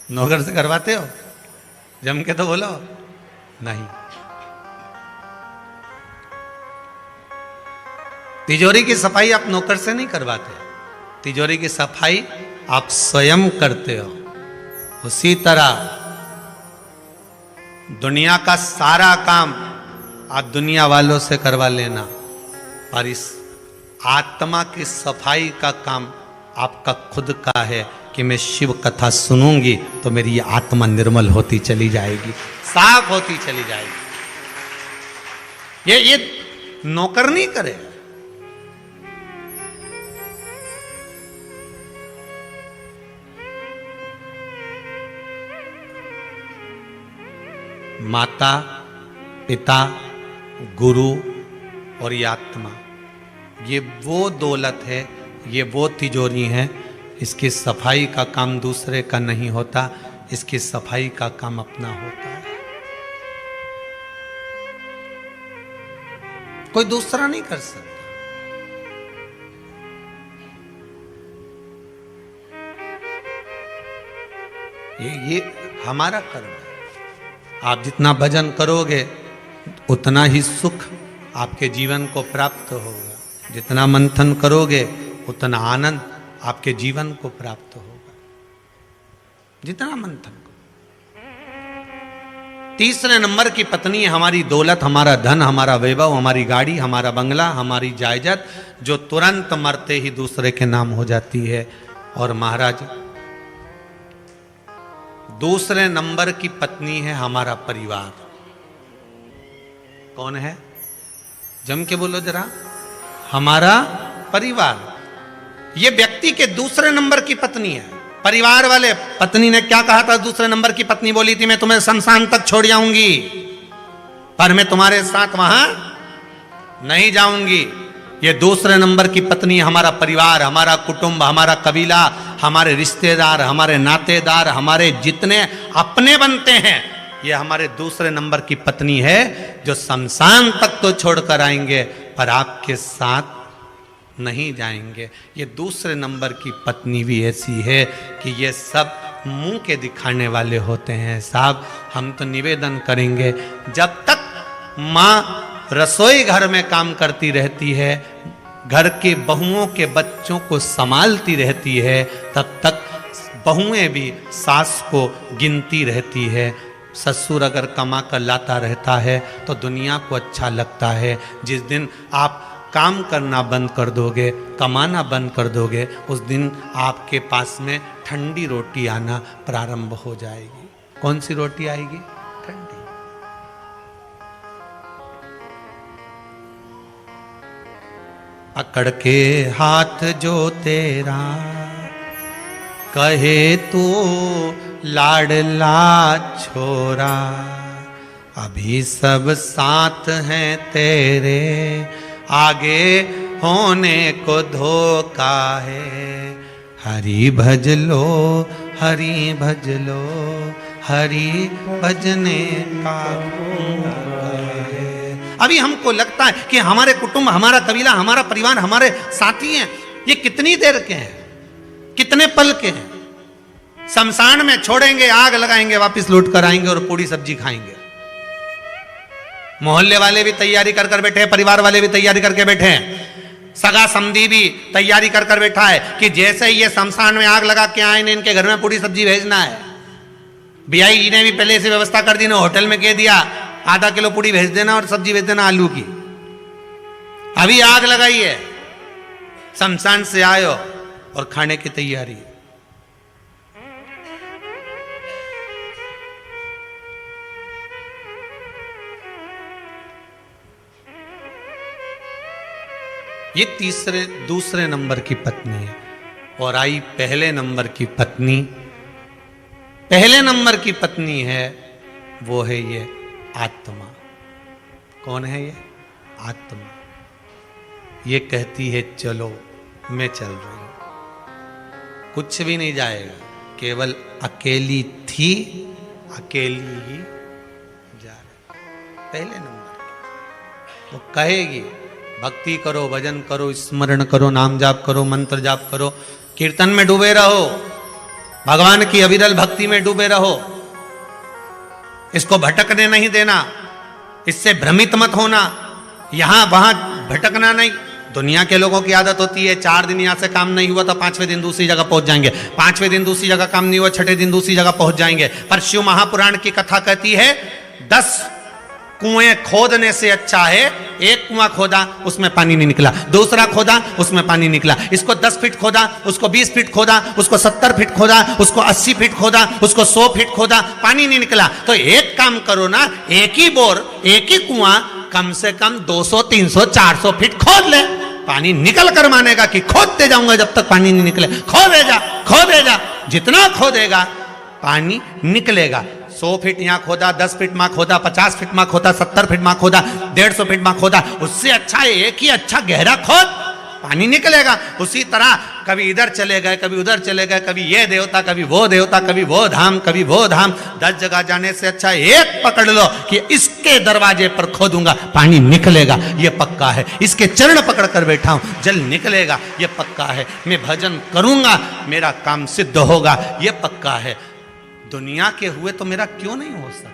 नौकर से करवाते हो? जम के तो बोलो नहीं। तिजोरी की सफाई आप नौकर से नहीं करवाते, तिजोरी की सफाई आप स्वयं करते हो। उसी तरह दुनिया का सारा काम आप दुनिया वालों से करवा लेना, और इस आत्मा की सफाई का काम आपका खुद का है कि मैं शिव कथा सुनूंगी तो मेरी आत्मा निर्मल होती चली जाएगी, साफ होती चली जाएगी। ये नौकर नहीं करे। माता, पिता, गुरु और ये आत्मा, ये वो दौलत है, ये वो तिजोरी है। इसकी सफाई का काम दूसरे का नहीं होता, इसकी सफाई का काम अपना होता है। कोई दूसरा नहीं कर सकता। ये हमारा कर्म है। आप जितना भजन करोगे उतना ही सुख आपके जीवन को प्राप्त होगा, जितना मंथन करोगे उतना आनंद आपके जीवन को प्राप्त होगा, जितना मंथन करो। तीसरे नंबर की पत्नी हमारी दौलत, हमारा धन, हमारा वैभव, हमारी गाड़ी, हमारा बंगला, हमारी जायदाद, जो तुरंत मरते ही दूसरे के नाम हो जाती है। और महाराज, दूसरे नंबर की पत्नी है हमारा परिवार। कौन है? जम के बोलो जरा। हमारा परिवार, ये व्यक्ति के दूसरे नंबर की पत्नी है। परिवार वाले, पत्नी ने क्या कहा था? दूसरे नंबर की पत्नी बोली थी मैं तुम्हें शमशान तक छोड़ जाऊंगी, पर मैं तुम्हारे साथ वहां नहीं जाऊंगी। ये दूसरे नंबर की पत्नी हमारा परिवार, हमारा कुटुंब, हमारा कबीला, हमारे रिश्तेदार, हमारे नातेदार, हमारे जितने अपने बनते हैं, ये हमारे दूसरे नंबर की पत्नी है, जो शमशान तक तो छोड़कर आएंगे पर आपके साथ नहीं जाएंगे। ये दूसरे नंबर की पत्नी भी ऐसी है कि ये सब मुंह के दिखाने वाले होते हैं। साहब, हम तो निवेदन करेंगे, जब तक माँ रसोई घर में काम करती रहती है, घर के बहुओं के बच्चों को संभालती रहती है, तब तक बहुएं भी सास को गिनती रहती है। ससुर अगर कमा कर लाता रहता है तो दुनिया को अच्छा लगता है। जिस दिन आप काम करना बंद कर दोगे, कमाना बंद कर दोगे, उस दिन आपके पास में ठंडी रोटी आना प्रारंभ हो जाएगी। कौन सी रोटी आएगी? ठंडी। पकड़ के हाथ जो तेरा कहे तू लाडला छोरा, अभी सब साथ हैं तेरे, आगे होने को धोखा है। हरि भज लो, हरि भज लो, हरि भजने का है। अभी हमको लगता है कि हमारे कुटुंब, हमारा कबीला, हमारा परिवार, हमारे साथी हैं, ये कितनी देर के हैं, कितने पल के हैं। शमशान में छोड़ेंगे, आग लगाएंगे, वापस लौट कर आएंगे और पूरी सब्जी खाएंगे। मोहल्ले वाले भी तैयारी कर कर बैठे हैं, परिवार वाले भी तैयारी करके बैठे हैं, सगा समधी भी तैयारी कर कर बैठा है कि जैसे ही ये शमशान में आग लगा के आए ने इनके घर में पूरी सब्जी भेजना है। बियाई जी ने भी पहले से व्यवस्था कर दी ना, होटल में कह दिया आधा किलो पूरी भेज देना और सब्जी भेज देना आलू की। अभी आग लगाई है, शमशान से आयो और खाने की तैयारी। ये दूसरे नंबर की पत्नी है। और आई पहले नंबर की पत्नी। पहले नंबर की पत्नी है, वो है ये आत्मा। कौन है ये? आत्मा। ये कहती है चलो, मैं चल रही हूं। कुछ भी नहीं जाएगा, केवल अकेली थी, अकेली ही जा रही। पहले नंबर की वो कहेगी भक्ति करो, भजन करो, स्मरण करो, नाम जाप करो, मंत्र जाप करो, कीर्तन में डूबे रहो, भगवान की अविरल भक्ति में डूबे रहो, इसको भटकने नहीं देना, इससे भ्रमित मत होना, यहां वहां भटकना नहीं। दुनिया के लोगों की आदत होती है 4 दिन यहां से काम नहीं हुआ तो 5वें दिन दूसरी जगह पहुंच जाएंगे, 5वें दिन दूसरी जगह काम नहीं हुआ 6ठे दिन दूसरी जगह पहुंच जाएंगे। पर शिव महापुराण की कथा कहती है 10 कुएं खोदने से अच्छा है एक कुआं खोदा, उसमें पानी नहीं निकला, दूसरा खोदा, उसमें पानी निकला, इसको 10 फीट खोदा, उसको 20 फीट खोदा, उसको 70 फीट खोदा, उसको 80 फीट खोदा, उसको 100 फीट खोदा, पानी नहीं निकला। तो एक काम करो ना, एक ही बोर, एक ही कुआं कम से कम 200, 300, 400 फीट खोद ले, पानी निकल कर मानेगा कि खोदते जाऊंगा जब तक पानी नहीं निकले। खोदे जा, जितना खोदेगा पानी निकलेगा। 100 फीट यहाँ खोदा, 10 फीट माँ खोदा, 50 फीट माँ खोदा, 70 फीट माँ खोदा, 150 फीट माँ खोदा, उससे अच्छा एक ही अच्छा गहरा खोद, पानी निकलेगा। उसी तरह कभी इधर चले गए, कभी उधर चले गए, कभी ये देवता, कभी वो देवता, कभी वो धाम, कभी वो धाम, 10 जगह जाने से अच्छा एक पकड़ लो कि इसके दरवाजे पर खोदूंगा, पानी निकलेगा, ये पक्का है। इसके चरण पकड़ कर बैठा हूं, जल निकलेगा, ये पक्का है। मैं भजन करूंगा, मेरा काम सिद्ध होगा, ये पक्का है। दुनिया के हुए तो मेरा क्यों नहीं हो सकता?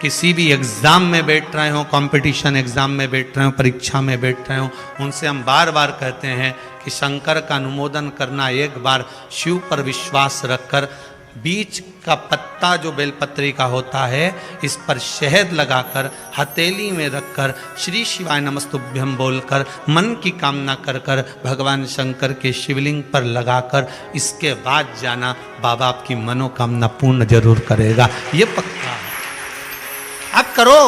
किसी भी एग्जाम में बैठ रहे हो, कंपटीशन एग्जाम में बैठ रहे हो, परीक्षा में बैठ रहे हो, उनसे हम बार बार कहते हैं कि शंकर का अनुमोदन करना, एक बार शिव पर विश्वास रखकर बीच का पत्ता जो बेलपत्री का होता है, इस पर शहद लगाकर हथेली में रखकर श्री शिवाय नमस्तुभ्यम बोलकर मन की कामना कर कर भगवान शंकर के शिवलिंग पर लगाकर इसके बाद जाना, बाबा आपकी मनोकामना पूर्ण जरूर करेगा, ये पक्का है। आप करो,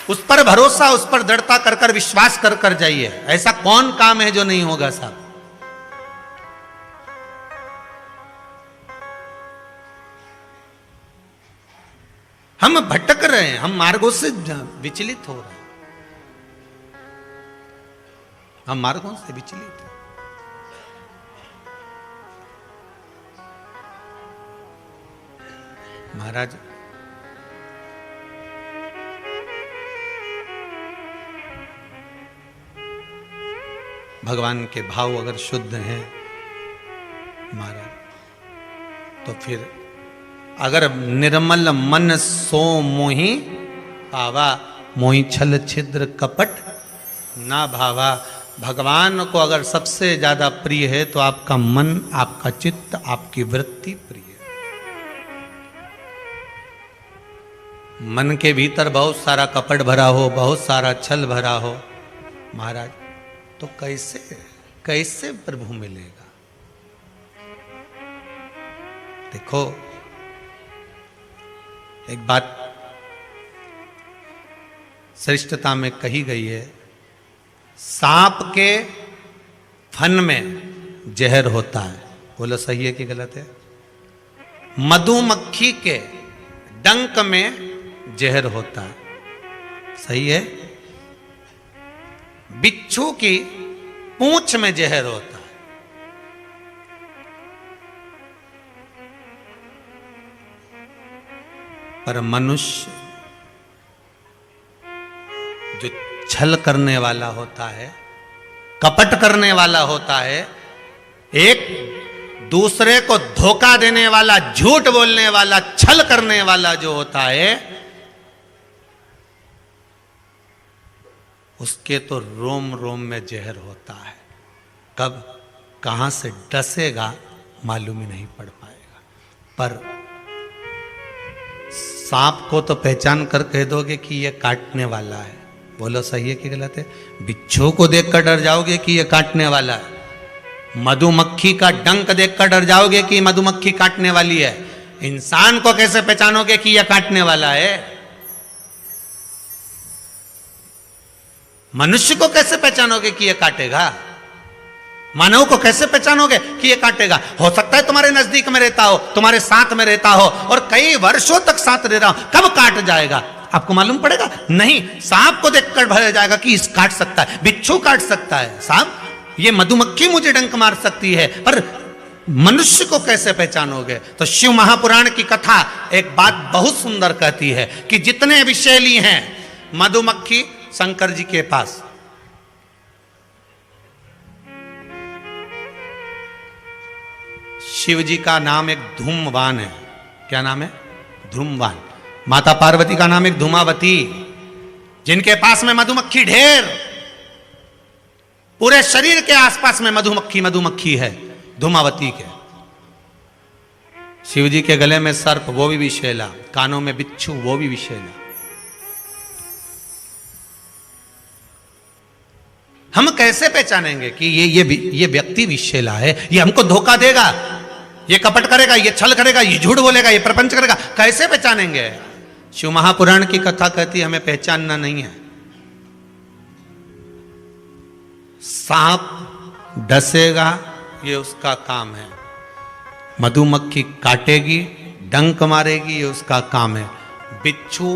उस पर भरोसा, उस पर दृढ़ता कर कर विश्वास कर कर जाइए। ऐसा कौन काम है जो नहीं होगा साहब? हम भटक रहे हैं, हम मार्गों से विचलित हो रहे हैं, हम मार्गों से विचलित हैं। महाराज भगवान के भाव अगर शुद्ध हैं महाराज, तो फिर अगर निर्मल मन सो मोहि पावा, मोहि छल छिद्र कपट ना भावा। भगवान को अगर सबसे ज्यादा प्रिय है तो आपका मन, आपका चित्त, आपकी वृत्ति प्रिय है। मन के भीतर बहुत सारा कपट भरा हो, बहुत सारा छल भरा हो महाराज, तो कैसे प्रभु मिलेगा? देखो एक बात श्रेष्ठता में कही गई है, सांप के फन में जहर होता है। बोलो सही है कि गलत है? मधुमक्खी के डंक में जहर होता है, सही है? बिच्छू की पूंछ में जहर होता है। पर मनुष्य जो छल करने वाला होता है, कपट करने वाला होता है, एक दूसरे को धोखा देने वाला, झूठ बोलने वाला, छल करने वाला जो होता है, उसके तो रोम रोम में जहर होता है। कब कहां से डसेगा मालूम ही नहीं पड़ पाएगा। पर सांप को तो पहचान कर कह दोगे कि यह काटने वाला है। बोलो सही है कि गलत है? बिच्छू को देखकर डर जाओगे कि यह काटने वाला है। मधुमक्खी का डंक देखकर डर जाओगे कि मधुमक्खी काटने वाली है। इंसान को कैसे पहचानोगे कि यह काटने वाला है? मनुष्य को कैसे पहचानोगे कि यह काटेगा? मानव को कैसे पहचानोगे कि यह काटेगा? हो सकता है तुम्हारे नजदीक में रहता हो, तुम्हारे साथ में रहता हो और कई वर्षों तक साथ रह रहा हो, कब काट जाएगा आपको मालूम पड़ेगा? नहीं, सांप को देखकर भर जाएगा कि इस काट सकता है, बिच्छू काट सकता है, सांप, ये मधुमक्खी मुझे डंक मार सकती है, पर मनुष्य को कैसे पहचानोगे? तो शिव महापुराण की कथा एक बात बहुत सुंदर कहती है कि जितने विषैली हैं मधुमक्खी शंकर जी के पास, शिव जी का नाम एक धूमवान है। क्या नाम है? धूमवान। माता पार्वती का नाम एक धूमावती, जिनके पास में मधुमक्खी ढेर, पूरे शरीर के आसपास में मधुमक्खी है धूमावती के। शिव जी के गले में सर्प, वो भी विषैला, कानों में बिच्छू, वो भी विषैला। हम कैसे पहचानेंगे कि ये व्यक्ति विषैला है, ये हमको धोखा देगा, ये कपट करेगा, ये छल करेगा, ये झूठ बोलेगा, ये प्रपंच करेगा? कैसे पहचानेंगे? शिव महापुराण की कथा कहती है हमें पहचानना नहीं है। सांप डसेगा, ये उसका काम है। मधुमक्खी काटेगी, डंक मारेगी, ये उसका काम है। बिच्छू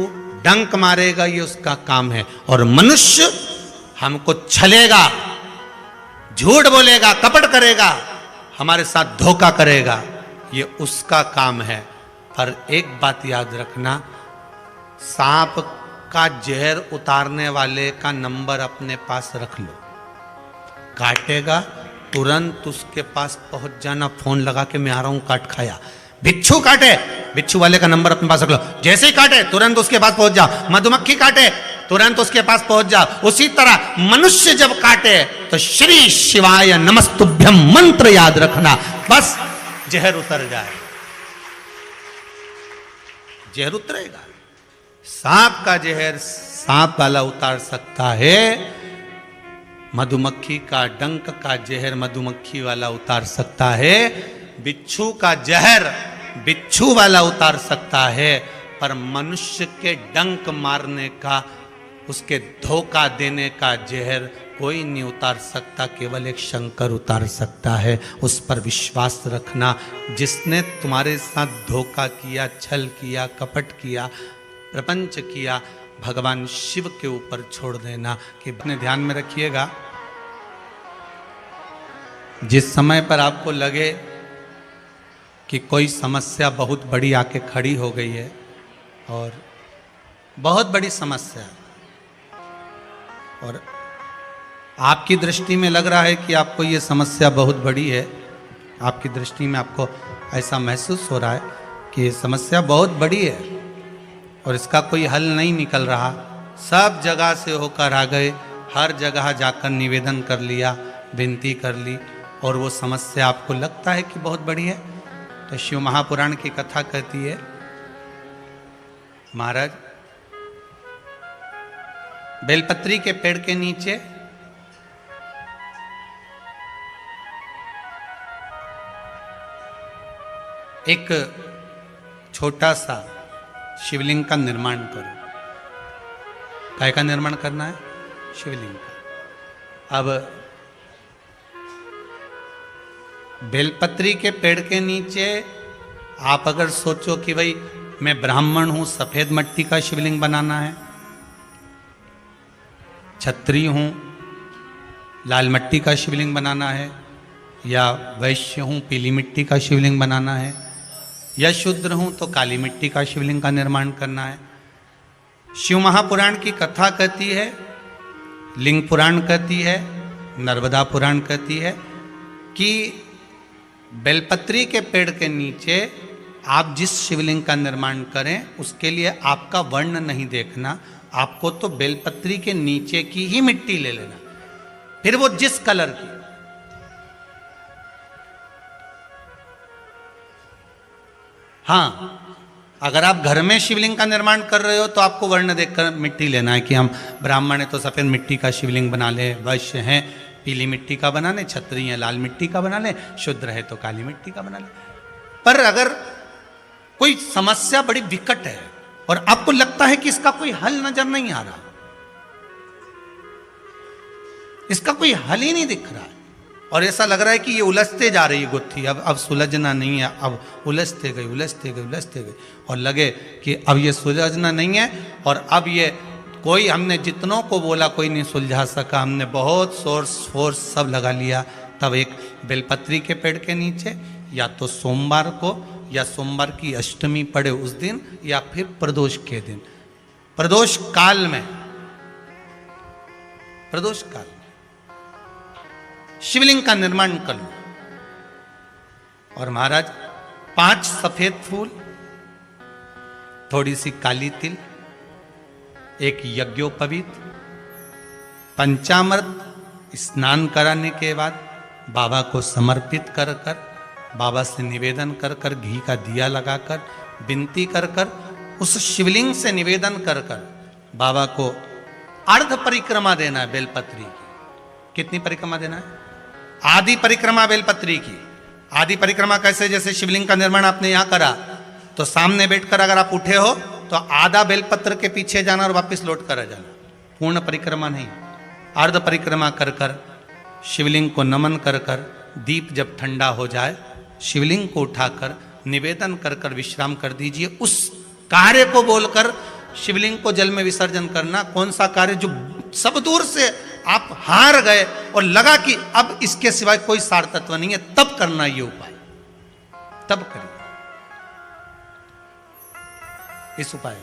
डंक मारेगा, ये उसका काम है। और मनुष्य हमको छलेगा, झूठ बोलेगा, कपट करेगा, हमारे साथ धोखा करेगा, ये उसका काम है। पर एक बात याद रखना, सांप का जहर उतारने वाले का नंबर अपने पास रख लो। काटेगा तुरंत उसके पास पहुंच जाना, फोन लगा के मैं आ रहा हूं, काट खाया। बिच्छू काटे, बिच्छू वाले का नंबर अपने पास रख लो, जैसे ही काटे तुरंत उसके पास पहुंच जाओ। मधुमक्खी काटे तुरंत उसके पास पहुंच जाओ। उसी तरह मनुष्य जब काटे तो श्री शिवाय नमस्तुभ्यम मंत्र याद रखना, बस जहर उतर जाए। जहर उतरेगा। सांप का जहर सांप वाला उतार सकता है, मधुमक्खी का डंक का जहर मधुमक्खी वाला उतार सकता है, बिच्छू का जहर बिच्छू वाला उतार सकता है, पर मनुष्य के डंक मारने का, उसके धोखा देने का जहर कोई नहीं उतार सकता, केवल एक शंकर उतार सकता है। उस पर विश्वास रखना। जिसने तुम्हारे साथ धोखा किया, छल किया, कपट किया, प्रपंच किया, भगवान शिव के ऊपर छोड़ देना। कि अपने ध्यान में रखिएगा, जिस समय पर आपको लगे कि कोई समस्या बहुत बड़ी आके खड़ी हो गई है, और बहुत बड़ी समस्या, और आपकी दृष्टि में लग रहा है कि आपको ये समस्या बहुत बड़ी है, आपकी दृष्टि में आपको ऐसा महसूस हो रहा है कि ये समस्या बहुत बड़ी है और इसका कोई हल नहीं निकल रहा, सब जगह से होकर आ गए, हर जगह जाकर निवेदन कर लिया, विनती कर ली, और वो समस्या आपको लगता है कि बहुत बड़ी है, तो शिव महापुराण की कथा कहती है, महाराज बेलपत्री के पेड़ के नीचे एक छोटा सा शिवलिंग का निर्माण करो। काय का निर्माण करना है? शिवलिंग का। अब बेलपत्री के पेड़ के नीचे आप अगर सोचो कि भाई मैं ब्राह्मण हूं, सफेद मिट्टी का शिवलिंग बनाना है, क्षत्रिय हूं, लाल मिट्टी का शिवलिंग बनाना है, या वैश्य हूं, पीली मिट्टी का शिवलिंग बनाना है, या शूद्र हूं तो काली मिट्टी का शिवलिंग का निर्माण करना है। शिव महापुराण की कथा कहती है लिंग पुराण कहती है, नर्मदा पुराण कहती है कि बेलपत्री के पेड़ के नीचे आप जिस शिवलिंग का निर्माण करें उसके लिए आपका वर्ण नहीं देखना, आपको तो बेलपत्री के नीचे की ही मिट्टी ले लेना, फिर वो जिस कलर की। हाँ, अगर आप घर में शिवलिंग का निर्माण कर रहे हो तो आपको वर्ण देखकर मिट्टी लेना है कि हम ब्राह्मण है तो सफेद मिट्टी का शिवलिंग बना ले, वैश्य हैं पीली मिट्टी का बना ले, क्षत्रिय है लाल मिट्टी का बना ले, शूद्र है तो काली मिट्टी का बना ले। पर अगर कोई समस्या बड़ी विकट है और आपको लगता है कि इसका कोई हल नजर नहीं आ रहा, इसका कोई हल ही नहीं दिख रहा है और ऐसा लग रहा है कि ये उलझते जा रही है गुत्थी, अब सुलझना नहीं है, अब उलझते गई और लगे कि अब ये सुलझना नहीं है और अब ये कोई, हमने जितनों को बोला कोई नहीं सुलझा सका, हमने बहुत फोर्स सब लगा लिया, तब एक बेलपत्री के पेड़ के नीचे या तो सोमवार को या सोमवार की अष्टमी पड़े उस दिन या फिर प्रदोष के दिन, प्रदोष काल में शिवलिंग का निर्माण कर लो। और महाराज 5 सफेद फूल, थोड़ी सी काली तिल, एक यज्ञोपवीत, पंचामृत स्नान कराने के बाद बाबा को समर्पित कर कर, बाबा से निवेदन कर कर, घी का दिया लगाकर विनती कर कर, उस शिवलिंग से निवेदन कर कर बाबा को अर्ध परिक्रमा देना है बेलपत्री की। कितनी परिक्रमा देना है? आधी परिक्रमा बेलपत्री की। आधी परिक्रमा कैसे? जैसे शिवलिंग का निर्माण आपने यहां करा तो सामने बैठकर अगर आप उठे हो तो आधा बेलपत्र के पीछे जाना और वापस लौट कर आ जाना, पूर्ण परिक्रमा नहीं, अर्ध परिक्रमा कर कर शिवलिंग को नमन कर कर, दीप जब ठंडा हो जाए शिवलिंग को उठाकर निवेदन कर कर विश्राम कर दीजिए। उस कार्य को बोलकर शिवलिंग को जल में विसर्जन करना। कौन सा कार्य? जो सब दूर से आप हार गए और लगा कि अब इसके सिवाय कोई सार तत्व नहीं है, तब करना ये उपाय, तब करिए इस उपाय।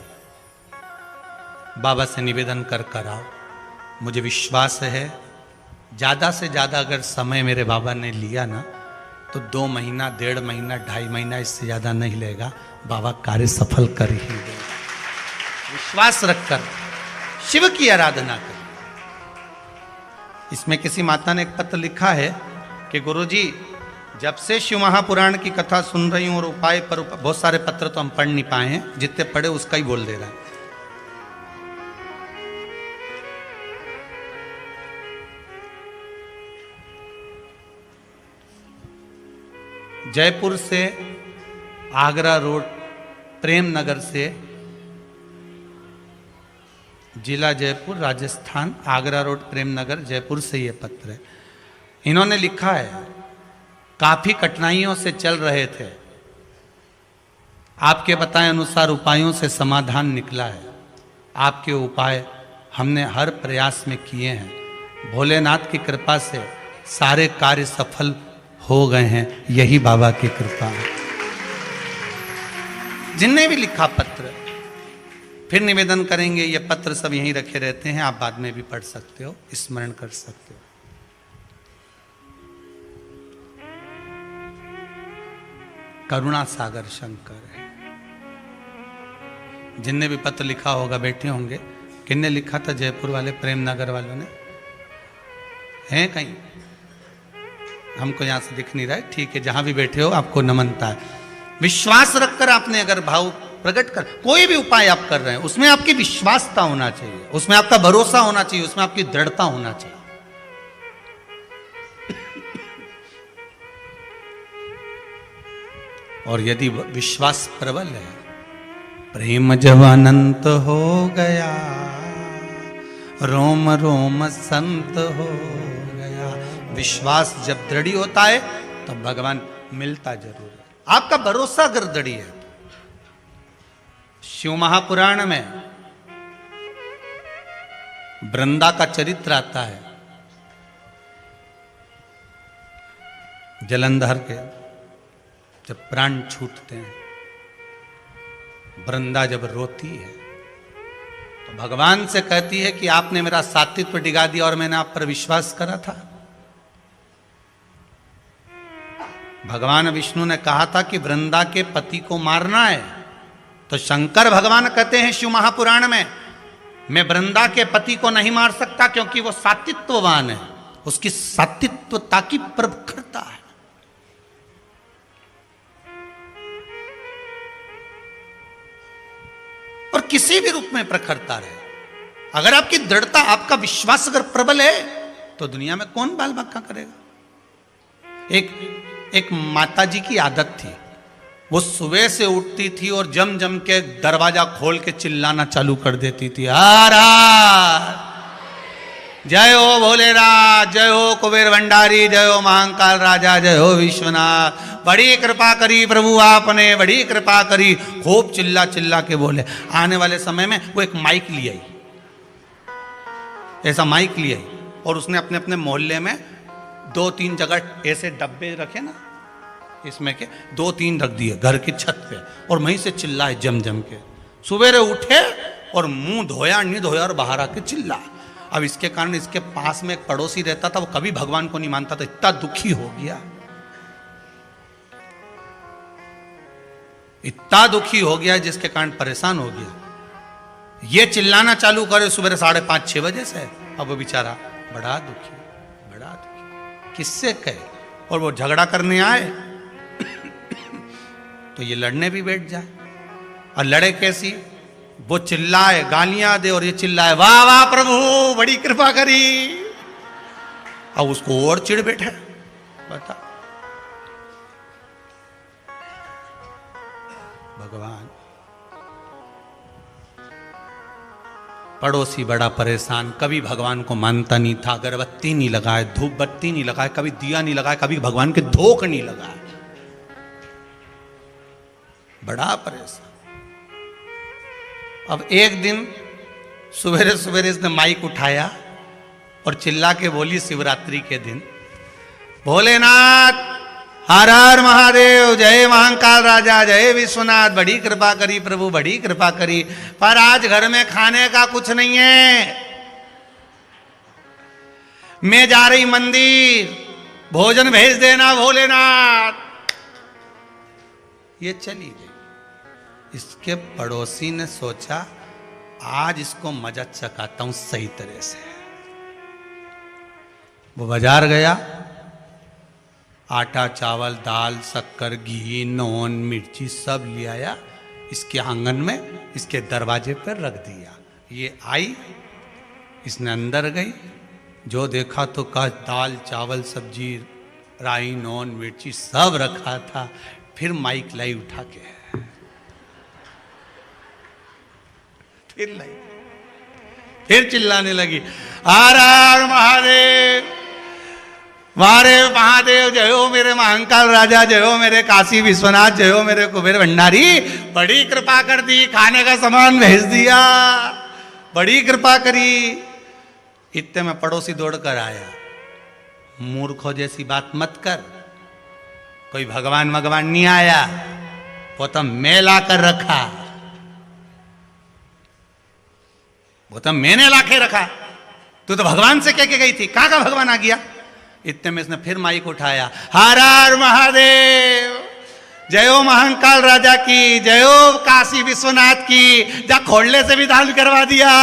बाबा से निवेदन कर कर आओ। मुझे विश्वास है ज्यादा से ज्यादा अगर समय मेरे बाबा ने लिया ना तो 2 महीना, 1.5 महीना, 2.5 महीना, इससे ज्यादा नहीं लेगा। बाबा कार्य सफल कर ही देगा। विश्वास रखकर शिव की आराधना कर। इसमें किसी माता ने एक पत्र लिखा है कि गुरुजी जब से शिव महापुराण की कथा सुन रही हूं और उपाय पर बहुत सारे पत्र तो हम पढ़ नहीं पाए हैं, जितने पढ़े उसका ही बोल दे रहा है। जयपुर से आगरा रोड, प्रेम नगर से, जिला जयपुर, राजस्थान, आगरा रोड, प्रेम नगर, जयपुर से ये पत्र है। इन्होंने लिखा है काफी कठिनाइयों से चल रहे थे, आपके बताए अनुसार उपायों से समाधान निकला है। आपके उपाय हमने हर प्रयास में किए हैं। भोलेनाथ की कृपा से सारे कार्य सफल हो गए हैं। यही बाबा की कृपा है। जिनने भी लिखा पत्र, फिर निवेदन करेंगे, ये पत्र सब यहीं रखे रहते हैं, आप बाद में भी पढ़ सकते हो, स्मरण कर सकते हो। करुणा सागर शंकर है। जिनने भी पत्र लिखा होगा बैठे होंगे। किसने लिखा था? जयपुर वाले, प्रेम नगर वालों ने। हैं कहीं? हमको यहां से दिख नहीं रहा है, ठीक है। जहां भी बैठे हो आपको नमनता है। विश्वास रखकर आपने अगर भाव प्रकट कर, कोई भी उपाय आप कर रहे हैं उसमें आपकी विश्वासता होना चाहिए, उसमें आपका भरोसा होना चाहिए, उसमें आपकी दृढ़ता होना चाहिए। और यदि विश्वास प्रबल है, प्रेम जब अनंत हो गया, रोम रोम संत हो गया। विश्वास जब दृढ़ होता है तो भगवान मिलता जरूर है। आपका भरोसा अगर दृढ़ है। शिव महापुराण में वृंदा का चरित्र आता है। जलंधर के जब प्राण छूटते हैं, वृंदा जब रोती है तो भगवान से कहती है कि आपने मेरा सात्वित्व डिगा दिया और मैंने आप पर विश्वास करा था। भगवान विष्णु ने कहा था कि वृंदा के पति को मारना है, तो शंकर भगवान कहते हैं शिव महापुराण में, मैं वृंदा के पति को नहीं मार सकता क्योंकि वो सात्वित्ववान है, उसकी सात्वित्वता की प्रखरता है। और किसी भी रूप में प्रखरता रहे, अगर आपकी दृढ़ता, आपका विश्वास अगर प्रबल है तो दुनिया में कौन बाल बक्का करेगा। एक माता जी की आदत थी, वो सुबह से उठती थी और जम जम के दरवाजा खोल के चिल्लाना चालू कर देती थी, जय हो भोलेनाथ, जय हो कुबेर भंडारी, जय हो महाकाल राजा, जय हो विश्वनाथ, बड़ी कृपा करी प्रभु आपने, बड़ी कृपा करी, खूब चिल्ला चिल्ला के बोले। आने वाले समय में वो एक माइक ले आई, ऐसा माइक ले आई, और उसने अपने अपने मोहल्ले में 2-3 जगह ऐसे डब्बे रखे ना, इसमें के 2-3 रख दिए घर की छत पे, और वहीं से चिल्लाए जम जम के। सवेरे उठे और मुंह धोया नहीं धोया और बाहर आके चिल्लाए। अब इसके कारण इसके पास में एक पड़ोसी रहता था, वो कभी भगवान को नहीं मानता था, इतना दुखी हो गया, इतना दुखी हो गया जिसके कारण परेशान हो गया। ये चिल्लाना चालू करे सुबह 5:30-6 बजे से। अब वो बेचारा बड़ा दुखी, बड़ा दुखी, किससे कहे। और वो झगड़ा करने आए तो ये लड़ने भी बैठ जाए। और लड़े कैसी, वो चिल्लाए, गालियां दे, और ये चिल्लाए वाह वाह प्रभु बड़ी कृपा करी। अब उसको और चिढ़ बैठे। बता भगवान, पड़ोसी बड़ा परेशान, कभी भगवान को मानता नहीं था, अगरबत्ती नहीं लगाए, धूप बत्ती नहीं लगाए, कभी दिया नहीं लगाए, कभी भगवान के धोख नहीं लगाए, बड़ा परेशान। अब एक दिन सवेरे सवेरे इसने माइक उठाया और चिल्ला के बोली शिवरात्रि के दिन, भोलेनाथ हर हर महादेव, जय महाकाल राजा, जय विश्वनाथ, बड़ी कृपा करी प्रभु, बड़ी कृपा करी, पर आज घर में खाने का कुछ नहीं है, मैं जा रही मंदिर, भोजन भेज देना भोलेनाथ। ये चली गई। इसके पड़ोसी ने सोचा आज इसको मजा चखाता हूं सही तरह से। वो बाजार गया, आटा चावल दाल शक्कर घी नून मिर्ची सब ले आया, इसके आंगन में इसके दरवाजे पर रख दिया। ये आई, इसने अंदर गई, जो देखा तो कहा दाल चावल सब्जी राई नून मिर्ची सब रखा था। फिर माइक लाई उठा के, फिर लाई, फिर चिल्लाने लगी हर हर महादेव, मारे महादेव, जय हो मेरे महाकाल राजा, जय हो मेरे काशी विश्वनाथ, जय हो मेरे कुबेर भंडारी, बड़ी कृपा कर दी, खाने का सामान भेज दिया, बड़ी कृपा करी। इतने में पड़ोसी दौड़कर आया, मूर्खों जैसी बात मत कर, कोई भगवान भगवान नहीं आया, वो तो मैं ला कर रखा, वो तो मैंने ला के रखा, तू तो भगवान से कह के गई थी, कहां का भगवान आ गया। इतने में इसने फिर माइक उठाया, हर हर महादेव, जय हो महाकाल राजा की, जय हो काशी विश्वनाथ की, जा खोलने से भी दान करवा दिया।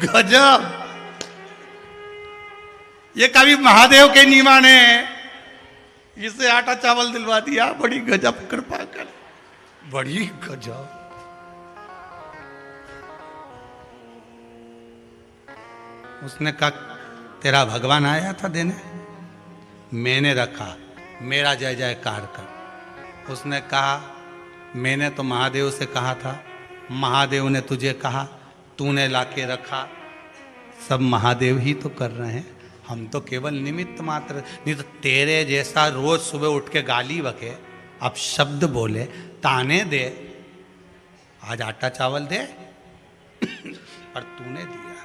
गजब, ये कभी महादेव के नहीं माने, इसे आटा चावल दिलवा दिया, बड़ी गजब कृपा कर, बड़ी गजब। उसने कहा तेरा भगवान आया था देने, मैंने रखा, मेरा जय जयकार कर। उसने कहा मैंने तो महादेव से कहा था, महादेव ने तुझे कहा, तूने लाके रखा, सब महादेव ही तो कर रहे हैं, हम तो केवल निमित्त मात्र। नहीं तो तेरे जैसा रोज सुबह उठ के गाली बके, अब शब्द बोले, ताने दे, आज आटा चावल दे पर तूने दिया।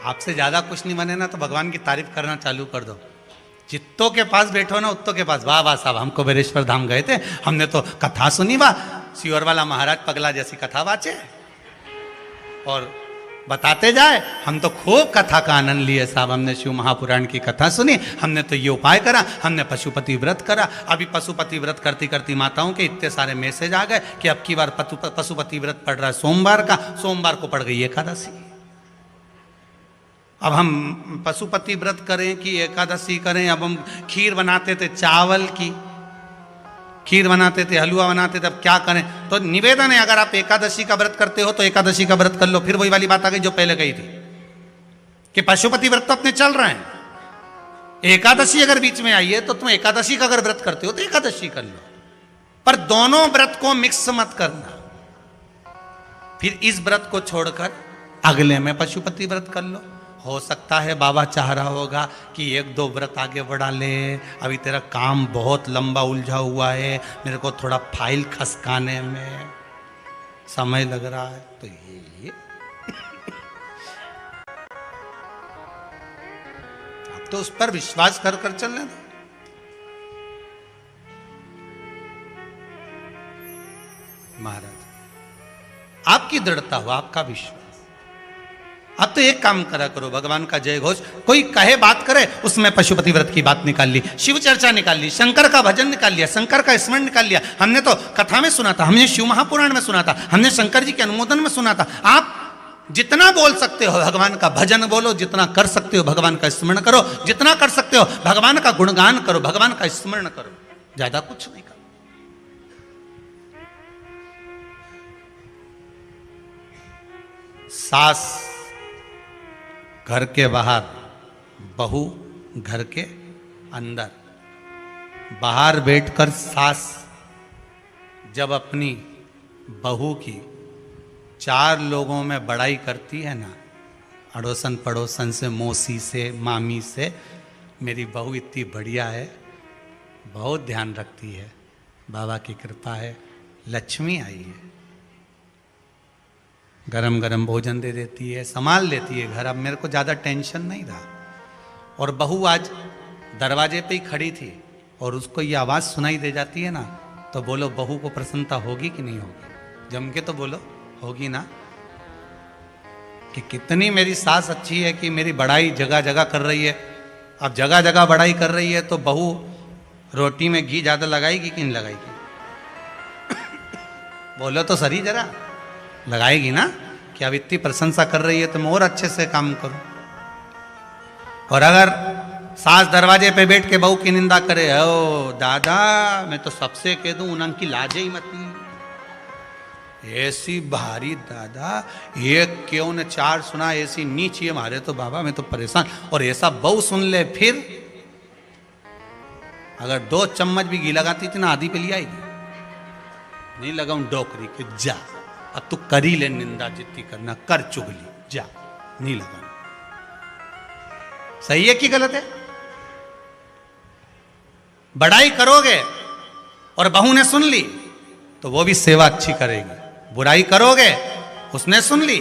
आपसे ज्यादा कुछ नहीं बने ना तो भगवान की तारीफ करना चालू कर दो। जित्तों के पास बैठो ना उत्तों के पास, वाह वाह साहब हम कुबेरेश्वर धाम गए थे, हमने तो कथा सुनी, वाह सियोर वाला महाराज पगला जैसी कथा बाचे, और बताते जाए हम तो खूब कथा का आनंद लिए साहब, हमने शिव महापुराण की कथा सुनी, हमने तो ये उपाय करा, हमने पशुपति व्रत करा। अभी पशुपति व्रत करती करती माताओं के इतने सारे मैसेज आ गए कि अब की बार पशुपति व्रत पड़ रहा है सोमवार का, सोमवार को पड़ गई एकादशी। अब हम पशुपति व्रत करें कि एकादशी करें। अब हम खीर बनाते थे चावल की, खीर बनाते थे, हलवा बनाते थे, अब क्या करें। तो निवेदन है अगर आप एकादशी का व्रत करते हो तो एकादशी का व्रत कर लो। फिर वही वाली बात आ गई जो पहले गई थी कि पशुपति व्रत तो अपने चल रहे हैं, एकादशी अगर बीच में आई है तो तुम एकादशी का अगर व्रत करते हो तो एकादशी कर लो, पर दोनों व्रत को मिक्स मत करना। फिर इस व्रत को छोड़कर अगले में पशुपति व्रत कर लो। हो सकता है बाबा चाह रहा होगा कि एक दो व्रत आगे बढ़ा ले, अभी तेरा काम बहुत लंबा उलझा हुआ है, मेरे को थोड़ा फाइल खसकाने में समय लग रहा है, तो ये अब तो उस पर विश्वास कर कर चलने दो। महाराज आपकी दृढ़ता हो, आपका विश्वास। अब तो एक काम करा करो, भगवान का जय घोष, कोई कहे बात करे उसमें पशुपति व्रत की बात निकाल ली, शिव चर्चा निकाल ली, शंकर का भजन निकाल लिया, शंकर का स्मरण निकाल लिया। हमने तो कथा में सुना था, हमने शिव महापुराण में सुना था, हमने शंकर जी के अनुमोदन में सुना था। आप जितना बोल सकते हो भगवान का भजन बोलो, जितना कर सकते हो भगवान का स्मरण करो, जितना कर सकते हो भगवान का गुणगान करो, भगवान का स्मरण करो, ज्यादा कुछ नहीं करो। सास घर के बाहर, बहू घर के अंदर। बाहर बैठकर सास जब अपनी बहू की 4 लोगों में बड़ाई करती है ना, अड़ोसन पड़ोसन से, मौसी से, मामी से, मेरी बहू इतनी बढ़िया है, बहुत ध्यान रखती है, बाबा की कृपा है, लक्ष्मी आई है, गरम गरम भोजन दे देती है, संभाल लेती है घर, अब मेरे को ज़्यादा टेंशन नहीं रहा। और बहू आज दरवाजे पे ही खड़ी थी और उसको ये आवाज़ सुनाई दे जाती है ना, तो बोलो बहू को प्रसन्नता होगी कि नहीं होगी? जम के तो बोलो होगी ना, कि कितनी मेरी सास अच्छी है कि मेरी बड़ाई जगह जगह कर रही है। अब जगह जगह बड़ाई कर रही है तो बहू रोटी में घी ज़्यादा लगाएगी कि नहीं लगाएगी? बोलो तो सही जरा, लगाएगी ना, कि अब इतनी प्रशंसा कर रही है तो मैं और अच्छे से काम करूं। और अगर सास दरवाजे पे बैठ के बहू की निंदा करे, ओ दादा मैं तो सबसे कह दूं उनकी लाजे ही मत, ऐसी भारी दादा, एक क्यों न 4 सुना, ऐसी नीची है मारे तो बाबा मैं तो परेशान। और ऐसा बहू सुन ले, फिर अगर 2 चम्मच भी घी लगाती थी ना, आधी पे ले आएगी, नहीं लगाऊं डोकरी के, जा अब तू कर ही ले निंदा, जितनी करना कर, चुगली जा, नहीं लगाना। सही है कि गलत है? बड़ाई करोगे और बहू ने सुन ली तो वो भी सेवा अच्छी करेगी, बुराई करोगे उसने सुन ली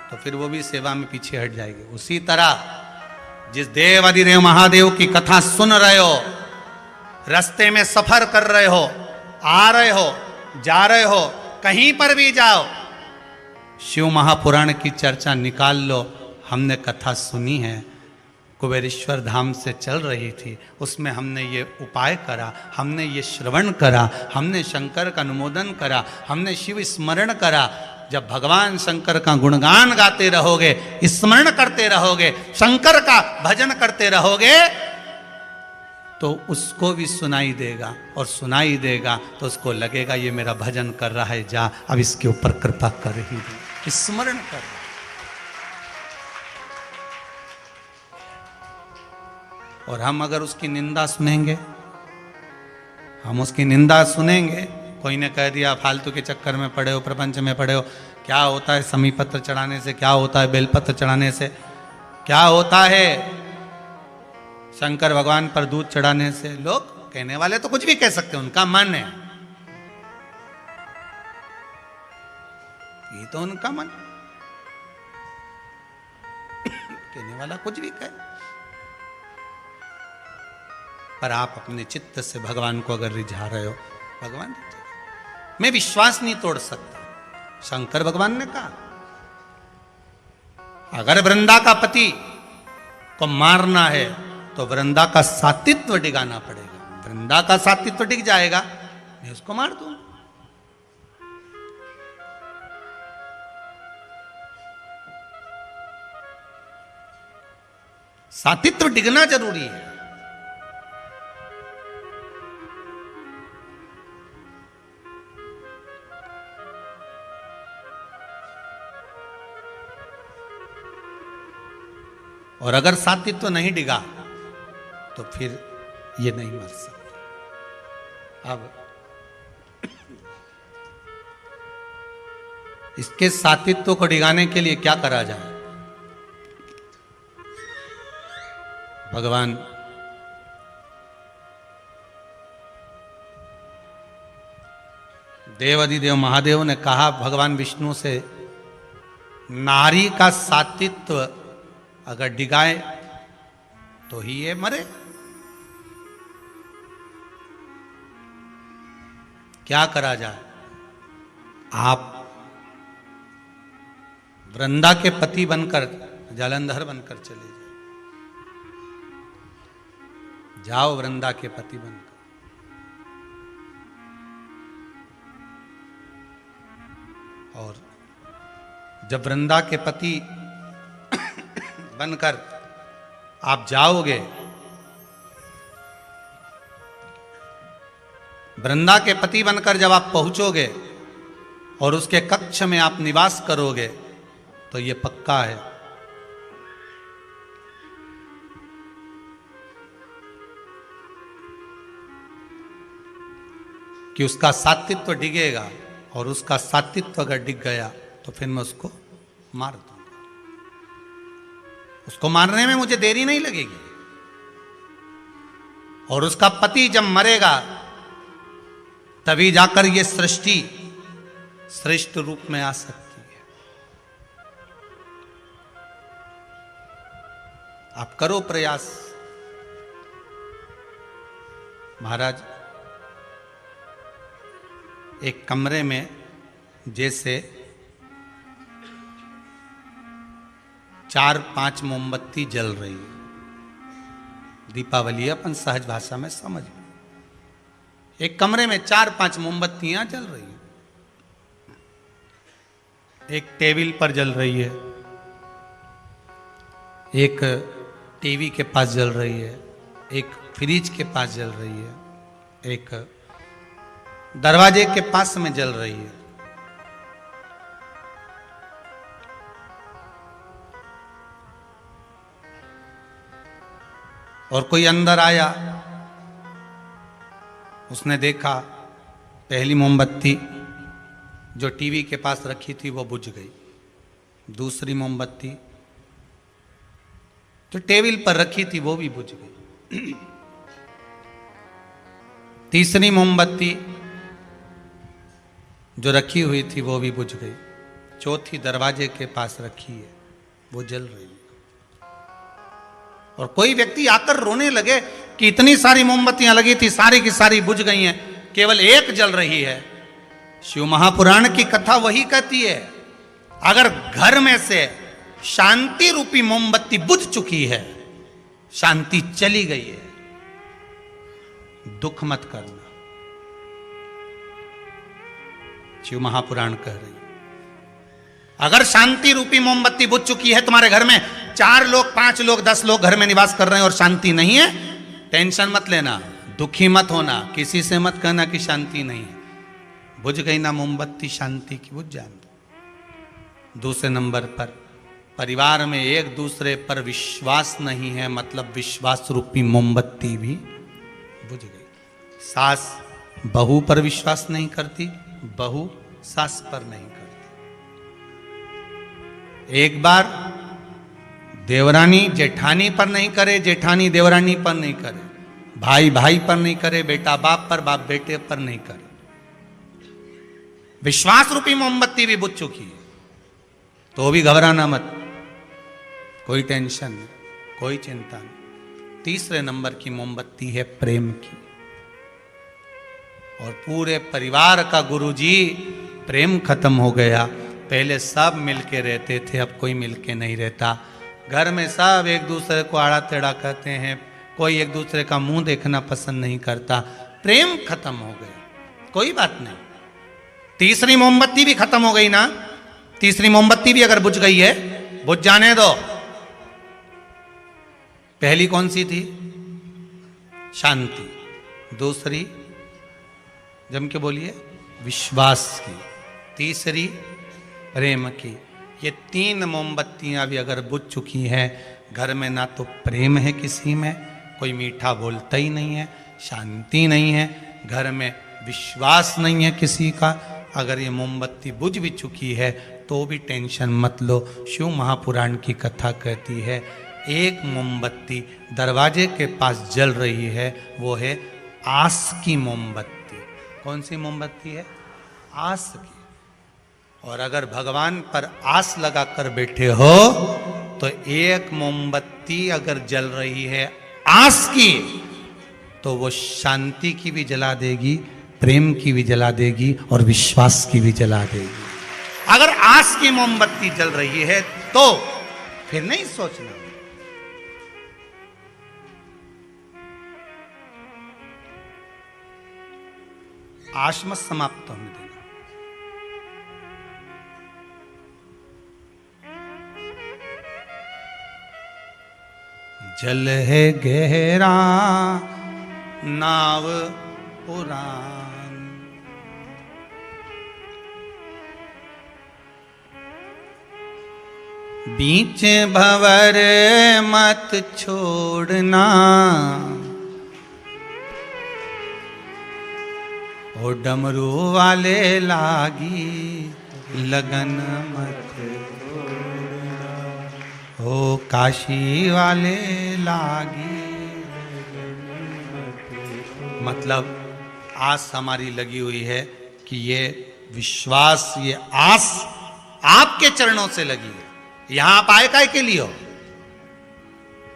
तो फिर वो भी सेवा में पीछे हट जाएगी। उसी तरह जिस देव अधिदेव महादेव की कथा सुन रहे हो, रास्ते में सफर कर रहे हो, आ रहे हो, जा रहे हो, कहीं पर भी जाओ, शिव महापुराण की चर्चा निकाल लो। हमने कथा सुनी है, कुबेरेश्वर धाम से चल रही थी, उसमें हमने ये उपाय करा, हमने ये श्रवण करा, हमने शंकर का अनुमोदन करा, हमने शिव स्मरण करा। जब भगवान शंकर का गुणगान गाते रहोगे, स्मरण करते रहोगे, शंकर का भजन करते रहोगे, तो उसको भी सुनाई देगा, और सुनाई देगा तो उसको लगेगा ये मेरा भजन कर रहा है, जा अब इसके ऊपर कृपा कर ही दे, स्मरण कर। और हम अगर उसकी निंदा सुनेंगे, हम उसकी निंदा सुनेंगे, कोई ने कह दिया फालतू के चक्कर में पड़े हो, प्रपंच में पड़े हो, क्या होता है समी पत्र चढ़ाने से, क्या होता है बेलपत्र चढ़ाने से, क्या होता है शंकर भगवान पर दूध चढ़ाने से। लोग कहने वाले तो कुछ भी कह सकते हैं, उनका मन है, ये तो उनका मन। कहने वाला कुछ भी कहे, पर आप अपने चित्त से भगवान को अगर रिझा रहे हो, भगवान रिझेगा। मैं विश्वास नहीं तोड़ सकता, शंकर भगवान ने कहा अगर वृंदा का पति को मारना है तो वृंदा का सातित्व डिगाना पड़ेगा। वृंदा का सातित्व डिग जाएगा, मैं उसको मार दूं। सातित्व डिगना जरूरी है। और अगर सातित्व नहीं डिगा तो फिर ये नहीं मर सकते। अब इसके सातित्व को डिगाने के लिए क्या करा जाए? भगवान देवाधिदेव महादेव ने कहा भगवान विष्णु से, नारी का सातित्व अगर डिगाए तो ही ये मरे। क्या करा जाए? आप वृंदा के पति बनकर, जालंधर बनकर चले जाओ, वृंदा के पति बनकर। और जब वृंदा के पति बनकर आप जाओगे, वृंदा के पति बनकर जब आप पहुंचोगे और उसके कक्ष में आप निवास करोगे तो ये पक्का है कि उसका सात्वित्व डिगेगा, और उसका सात्वित्व अगर डिग गया तो फिर मैं उसको मार दूंगा। उसको मारने में मुझे देरी नहीं लगेगी। और उसका पति जब मरेगा तभी जाकर ये सृष्टि श्रेष्ठ रूप में आ सकती है। आप करो प्रयास। महाराज, एक कमरे में जैसे 4-5 मोमबत्ती जल रही है, दीपावली अपन सहज भाषा में समझ। एक कमरे में 4-5 मोमबत्तियां जल रही हैं। एक टेबल पर जल रही है, एक टीवी के पास जल रही है, एक फ्रिज के पास जल रही है, एक दरवाजे के पास में जल रही है। और कोई अंदर आया, उसने देखा पहली मोमबत्ती जो टीवी के पास रखी थी वो बुझ गई। दूसरी मोमबत्ती जो टेबल पर रखी थी वो भी बुझ गई। तीसरी मोमबत्ती जो रखी हुई थी वो भी बुझ गई। चौथी दरवाजे के पास रखी है, वो जल रही है। और कोई व्यक्ति आकर रोने लगे कि इतनी सारी मोमबत्तियां लगी थी, सारी की सारी बुझ गई हैं, केवल एक जल रही है। शिव महापुराण की कथा वही कहती है, अगर घर में से शांति रूपी मोमबत्ती बुझ चुकी है, शांति चली गई है, दुख मत करना। शिव महापुराण कह रही, अगर शांति रूपी मोमबत्ती बुझ चुकी है तुम्हारे घर में, 4 लोग 5 लोग 10 लोग घर में निवास कर रहे हैं और शांति नहीं है, टेंशन मत लेना, दुखी मत होना, किसी से मत कहना कि शांति नहीं है। बुझ गई ना मोमबत्ती शांति की, बुझ जान दो। दूसरे नंबर पर, परिवार में एक दूसरे पर विश्वास नहीं है, मतलब विश्वास रूपी मोमबत्ती भी बुझ गई। सास बहू पर विश्वास नहीं करती, बहू सास पर नहीं करती। एक बार देवरानी जेठानी पर नहीं करे, जेठानी देवरानी पर नहीं करे, भाई भाई पर नहीं करे, बेटा बाप पर, बाप बेटे पर नहीं करे। विश्वास रूपी मोमबत्ती भी बुझ चुकी है, तो भी घबराना मत। कोई टेंशन नहीं, कोई चिंता नहीं। तीसरे नंबर की मोमबत्ती है प्रेम की। और पूरे परिवार का गुरुजी प्रेम खत्म हो गया। पहले सब मिलके रहते थे, अब कोई मिलके नहीं रहता। घर में सब एक दूसरे को आड़ा टेढ़ा कहते हैं, कोई एक दूसरे का मुंह देखना पसंद नहीं करता। प्रेम खत्म हो गया। कोई बात नहीं, तीसरी मोमबत्ती भी खत्म हो गई ना। तीसरी मोमबत्ती भी अगर बुझ गई है, बुझ जाने दो। पहली कौन सी थी? शांति। दूसरी, जम के बोलिए, विश्वास की। तीसरी, प्रेम की। ये तीन मोमबत्तियां भी अगर बुझ चुकी हैं, घर में ना तो प्रेम है किसी में, कोई मीठा बोलता ही नहीं है, शांति नहीं है, घर में विश्वास नहीं है किसी का, अगर ये मोमबत्ती बुझ भी चुकी है तो भी टेंशन मत लो। शिव महापुराण की कथा कहती है एक मोमबत्ती दरवाजे के पास जल रही है, वो है आस की मोमबत्ती। कौन सी मोमबत्ती है? आस की। और अगर भगवान पर आस लगा कर बैठे हो तो एक मोमबत्ती अगर जल रही है आस की, तो वो शांति की भी जला देगी, प्रेम की भी जला देगी और विश्वास की भी जला देगी। अगर आस की मोमबत्ती जल रही है तो फिर नहीं सोचना। आश मत समाप्त होने देना। जल है गहरा नाव पुरान, बीच भंवर मत छोड़ना, ओ डमरू वाले लागी लगन मत छोड़ना, ओ काशी वाले लागी। मतलब आस हमारी लगी हुई है कि ये विश्वास, ये आस आपके चरणों से लगी है। यहां आप आए काय के लिए हो?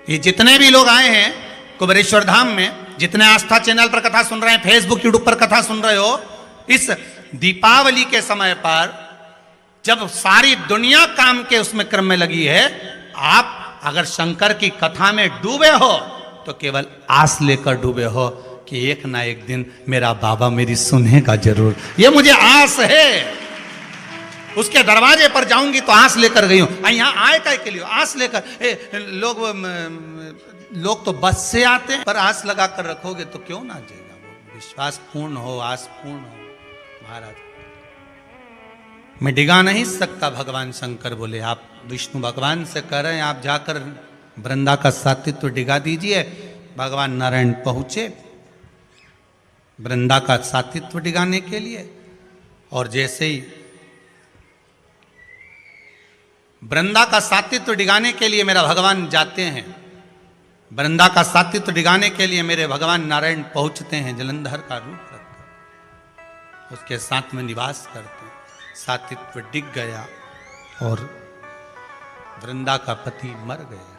ये जितने भी लोग आए हैं कुबेरेश्वर धाम में, जितने आस्था चैनल पर कथा सुन रहे हैं, फेसबुक यूट्यूब पर कथा सुन रहे हो, इस दीपावली के समय पर जब सारी दुनिया काम के उसमें क्रम में लगी है, आप अगर शंकर की कथा में डूबे हो तो केवल आस लेकर डूबे हो कि एक ना एक दिन मेरा बाबा मेरी सुनेगा जरूर। ये मुझे आस है, उसके दरवाजे पर जाऊंगी तो आस लेकर गई हूं। यहां आए काय के लिए? आस लेकर। लोग तो बस से आते हैं, पर आस लगा कर रखोगे तो क्यों ना जाएगा वो। विश्वास पूर्ण हो, आस पूर्ण हो। महाराज मैं डिगा नहीं सकता, भगवान शंकर बोले। आप विष्णु भगवान से कह रहे हैं, आप जाकर वृंदा का सातित्व डिगा दीजिए। भगवान नारायण पहुंचे वृंदा का सातित्व डिगाने के लिए, और जैसे ही वृंदा का सातित्व डिगाने के लिए मेरा भगवान जाते हैं, वृंदा का सातित्व डिगाने के लिए मेरे भगवान नारायण पहुंचते हैं, जलंधर का रूप रखकर उसके साथ में निवास करते हैं। सातित्व डिग गया और वृंदा का पति मर गया।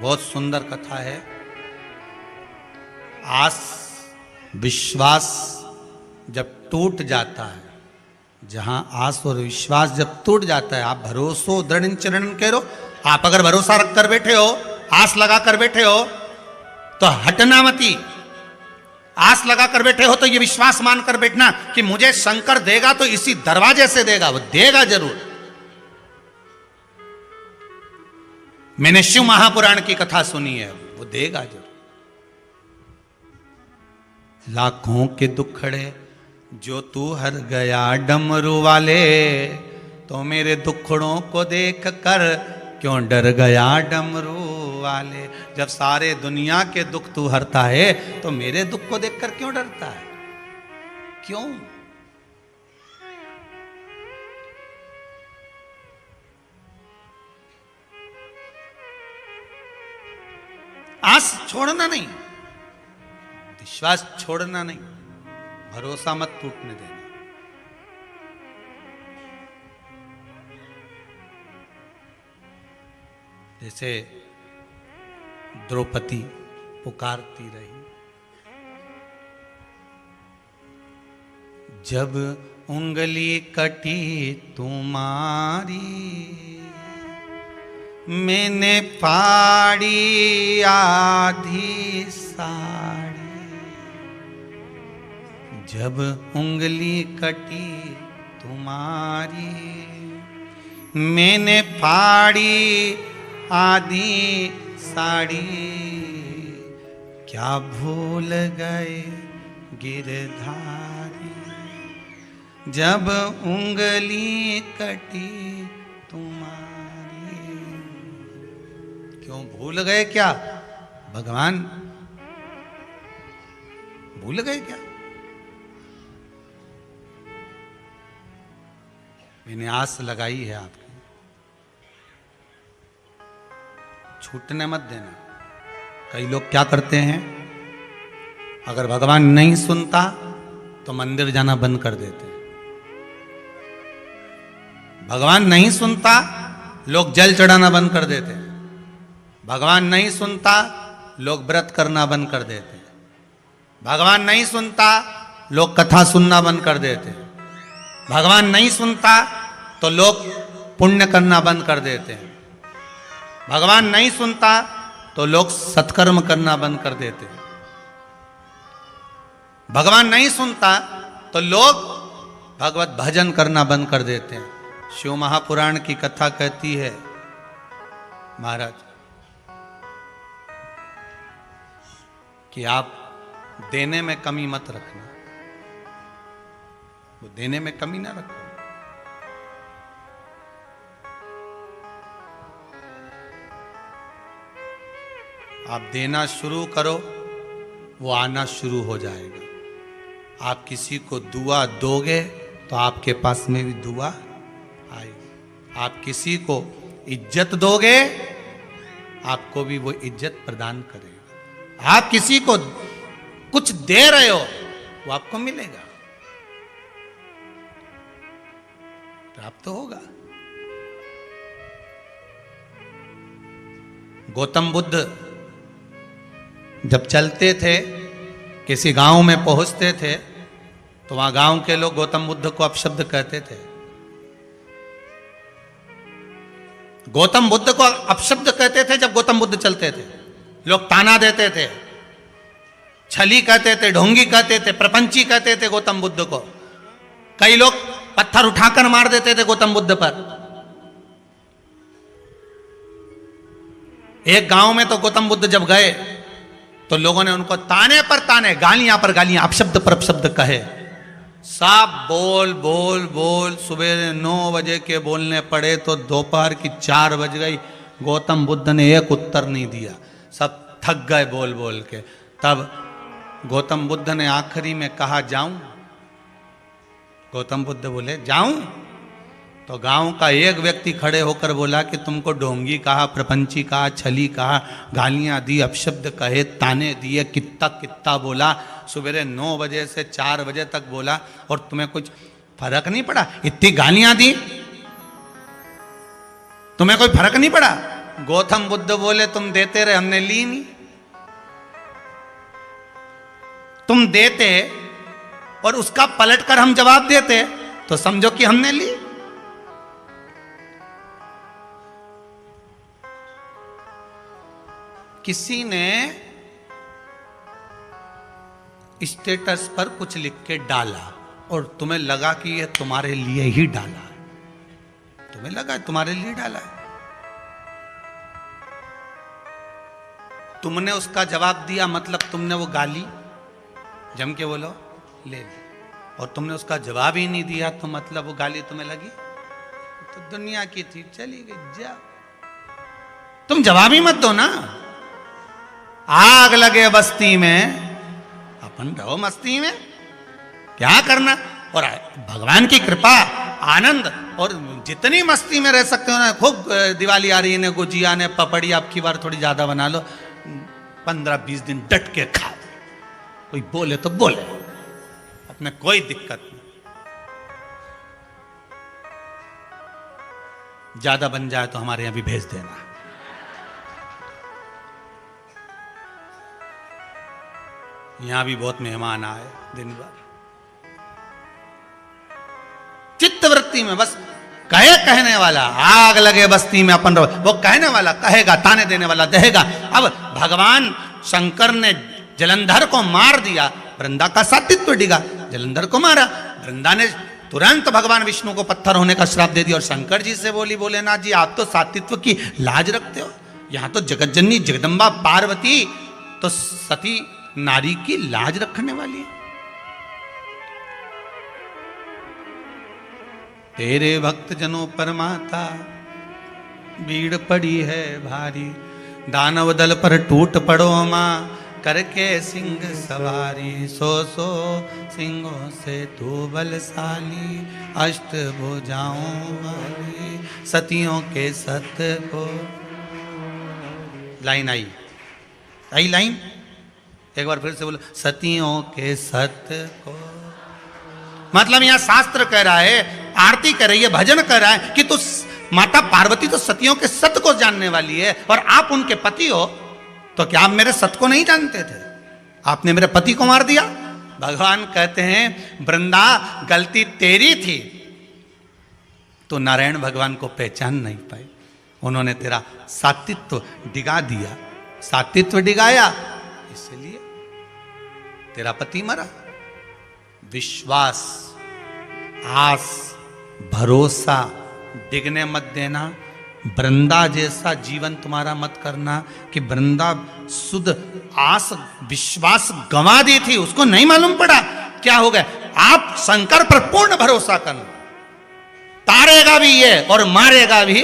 बहुत सुंदर कथा है। आस विश्वास जब टूट जाता है, जहां आस और विश्वास जब टूट जाता है, आप भरोसो दृढ़ चरण करो। आप अगर भरोसा रख कर बैठे हो, आस लगा कर बैठे हो, तो हटना मती। आस लगा कर बैठे हो तो ये विश्वास मान कर बैठना कि मुझे शंकर देगा तो इसी दरवाजे से देगा, वो देगा जरूर। मैंने शिव महापुराण की कथा सुनी है, वो देगा जरूर। लाखों के दुखड़े जो तू हर गया डमरू वाले, तो मेरे दुखड़ों को देख कर क्यों डर गया डमरू वाले। जब सारे दुनिया के दुख तू हरता है तो मेरे दुख को देखकर क्यों डरता है? क्यों? आस छोड़ना नहीं, विश्वास छोड़ना नहीं, भरोसा मत टूटने देना। जैसे द्रौपदी पुकारती रही, जब उंगली कटी तुम्हारी मैंने फाड़ी आधी साड़ी, जब उंगली कटी तुम्हारी मैंने फाड़ी आधी साड़ी, क्या भूल गए गिरधारी, जब उंगली कटी तुम्हारी। क्यों भूल गए क्या भगवान? भूल गए क्या? मैंने आस लगाई है आपकी, छूटने मत देना। कई लोग क्या करते हैं, अगर भगवान नहीं सुनता तो मंदिर जाना बंद कर देते हैं। भगवान नहीं सुनता, लोग जल चढ़ाना बंद कर देते हैं। भगवान नहीं सुनता, लोग व्रत करना बंद कर देते हैं। भगवान नहीं सुनता, लोग कथा सुनना बंद कर देते हैं। भगवान नहीं सुनता तो लोग पुण्य करना बंद कर देते हैं। भगवान नहीं सुनता तो लोग सत्कर्म करना बंद कर देते हैं। भगवान नहीं सुनता तो लोग भगवत भजन करना बंद कर देते हैं। शिव महापुराण की कथा कहती है, महाराज, कि आप देने में कमी मत रखना, वो देने में कमी ना रखो। आप देना शुरू करो, वो आना शुरू हो जाएगा। आप किसी को दुआ दोगे तो आपके पास में भी दुआ आएगी। आप किसी को इज्जत दोगे, आपको भी वो इज्जत प्रदान करेगा। आप किसी को कुछ दे रहे हो, वो आपको मिलेगा, प्राप्त होगा। गौतम बुद्ध जब चलते थे, किसी गांव में पहुंचते थे, तो वहां गांव के लोग गौतम बुद्ध को अपशब्द कहते थे। गौतम बुद्ध को अपशब्द कहते थे जब गौतम बुद्ध चलते थे। लोग ताना देते थे, छली कहते थे, ढोंगी कहते थे, प्रपंची कहते थे गौतम बुद्ध को। कई लोग पत्थर उठाकर मार देते थे गौतम बुद्ध पर। एक गांव में तो गौतम बुद्ध जब गए तो लोगों ने उनको ताने पर ताने, गालियां पर गालियां, अपशब्द पर अपशब्द कहे। सब बोल बोल बोल, सुबह 9 बजे के बोलने पड़े तो दोपहर की 4 बज गई। गौतम बुद्ध ने एक उत्तर नहीं दिया, सब थक गए बोल बोल के। तब गौतम बुद्ध ने आखिरी में कहा, जाऊं? गौतम बुद्ध बोले, जाऊं? तो गांव का एक व्यक्ति खड़े होकर बोला कि तुमको ढोंगी कहा, प्रपंची कहा, छली कहा, गालियां दी, अपशब्द कहे, ताने दिए, कितना कितना बोला, सुबह 9 बजे से 4 बजे तक बोला, और तुम्हें कुछ फर्क नहीं पड़ा? इतनी गालियां दी, तुम्हें कोई फर्क नहीं पड़ा? गौतम बुद्ध बोले, तुम देते रहे, हमने ली नहीं। तुम देते और उसका पलटकर हम जवाब देते तो समझो कि हमने ली। किसी ने स्टेटस पर कुछ लिख के डाला और तुम्हें लगा कि ये तुम्हारे लिए ही डाला, तुम्हें लगा तुम्हारे लिए डाला है। तुमने उसका जवाब दिया, मतलब तुमने वो गाली, जम के बोलो, ले ली। और तुमने उसका जवाब ही नहीं दिया तो मतलब वो गाली तुम्हें लगी तो दुनिया की थी, चली गई, जा। तुम जवाब ही मत दो ना। आग लगे बस्ती में, अपन रहो मस्ती में, क्या करना। और भगवान की कृपा, आनंद, और जितनी मस्ती में रह सकते हो ना, खूब दिवाली आ रही है, गुजिया ने पपड़ी आपकी बार थोड़ी ज्यादा बना लो, 15-20 दिन डट के खाओ। कोई बोले तो बोले, अपने कोई दिक्कत नहीं। ज्यादा बन जाए तो हमारे यहां भी भेज देना। यहां भी बहुत मेहमान आए दिन भर। चित्तवृत्ति में बस कहे कहने वाला, आग लगे बस्ती में अपन रहो, वो कहने वाला कहेगा, ताने देने वाला देगा। अब भगवान शंकर ने जलंधर को मार दिया, वृंदा का सात्वित्व डिगा, जलंधर को मारा। वृंदा ने तुरंत भगवान विष्णु को पत्थर होने का श्राप दे दिया और शंकर जी से बोली, भोलेनाथ जी आप तो सात्वित्व की लाज रखते हो, यहां तो जगतजननी जगदम्बा पार्वती तो सती नारी की लाज रखने वाली है। तेरे भक्त जनों पर माता भीड़ पड़ी है भारी, दानव दल पर टूट पड़ो मां करके सिंह सवारी। सो सिंहों से तू बलशाली, अष्ट भुजाओं वाली, सतियों के सत को। लाइन आई लाइन एक बार फिर से बोलो, सतियों के सत को। मतलब यहां शास्त्र कह रहा है, आरती कर रही है, भजन कर रहा है कि तू माता पार्वती तो सतियों के सत को जानने वाली है और आप उनके पति हो, तो क्या आप मेरे सत को नहीं जानते थे? आपने मेरे पति को मार दिया। भगवान कहते हैं वृंदा गलती तेरी थी, तो नारायण भगवान को पहचान नहीं पाई, उन्होंने तेरा सात्वित्व डिगा दिया, सात्वित्व डिगाया, इसलिए तेरा पति मरा। विश्वास, आस, भरोसा डिगने मत देना। वृंदा जैसा जीवन तुम्हारा मत करना कि वृंदा शुद्ध आस विश्वास गंवा दी थी, उसको नहीं मालूम पड़ा क्या हो गया। आप शंकर पर पूर्ण भरोसा करना, तारेगा भी ये और मारेगा भी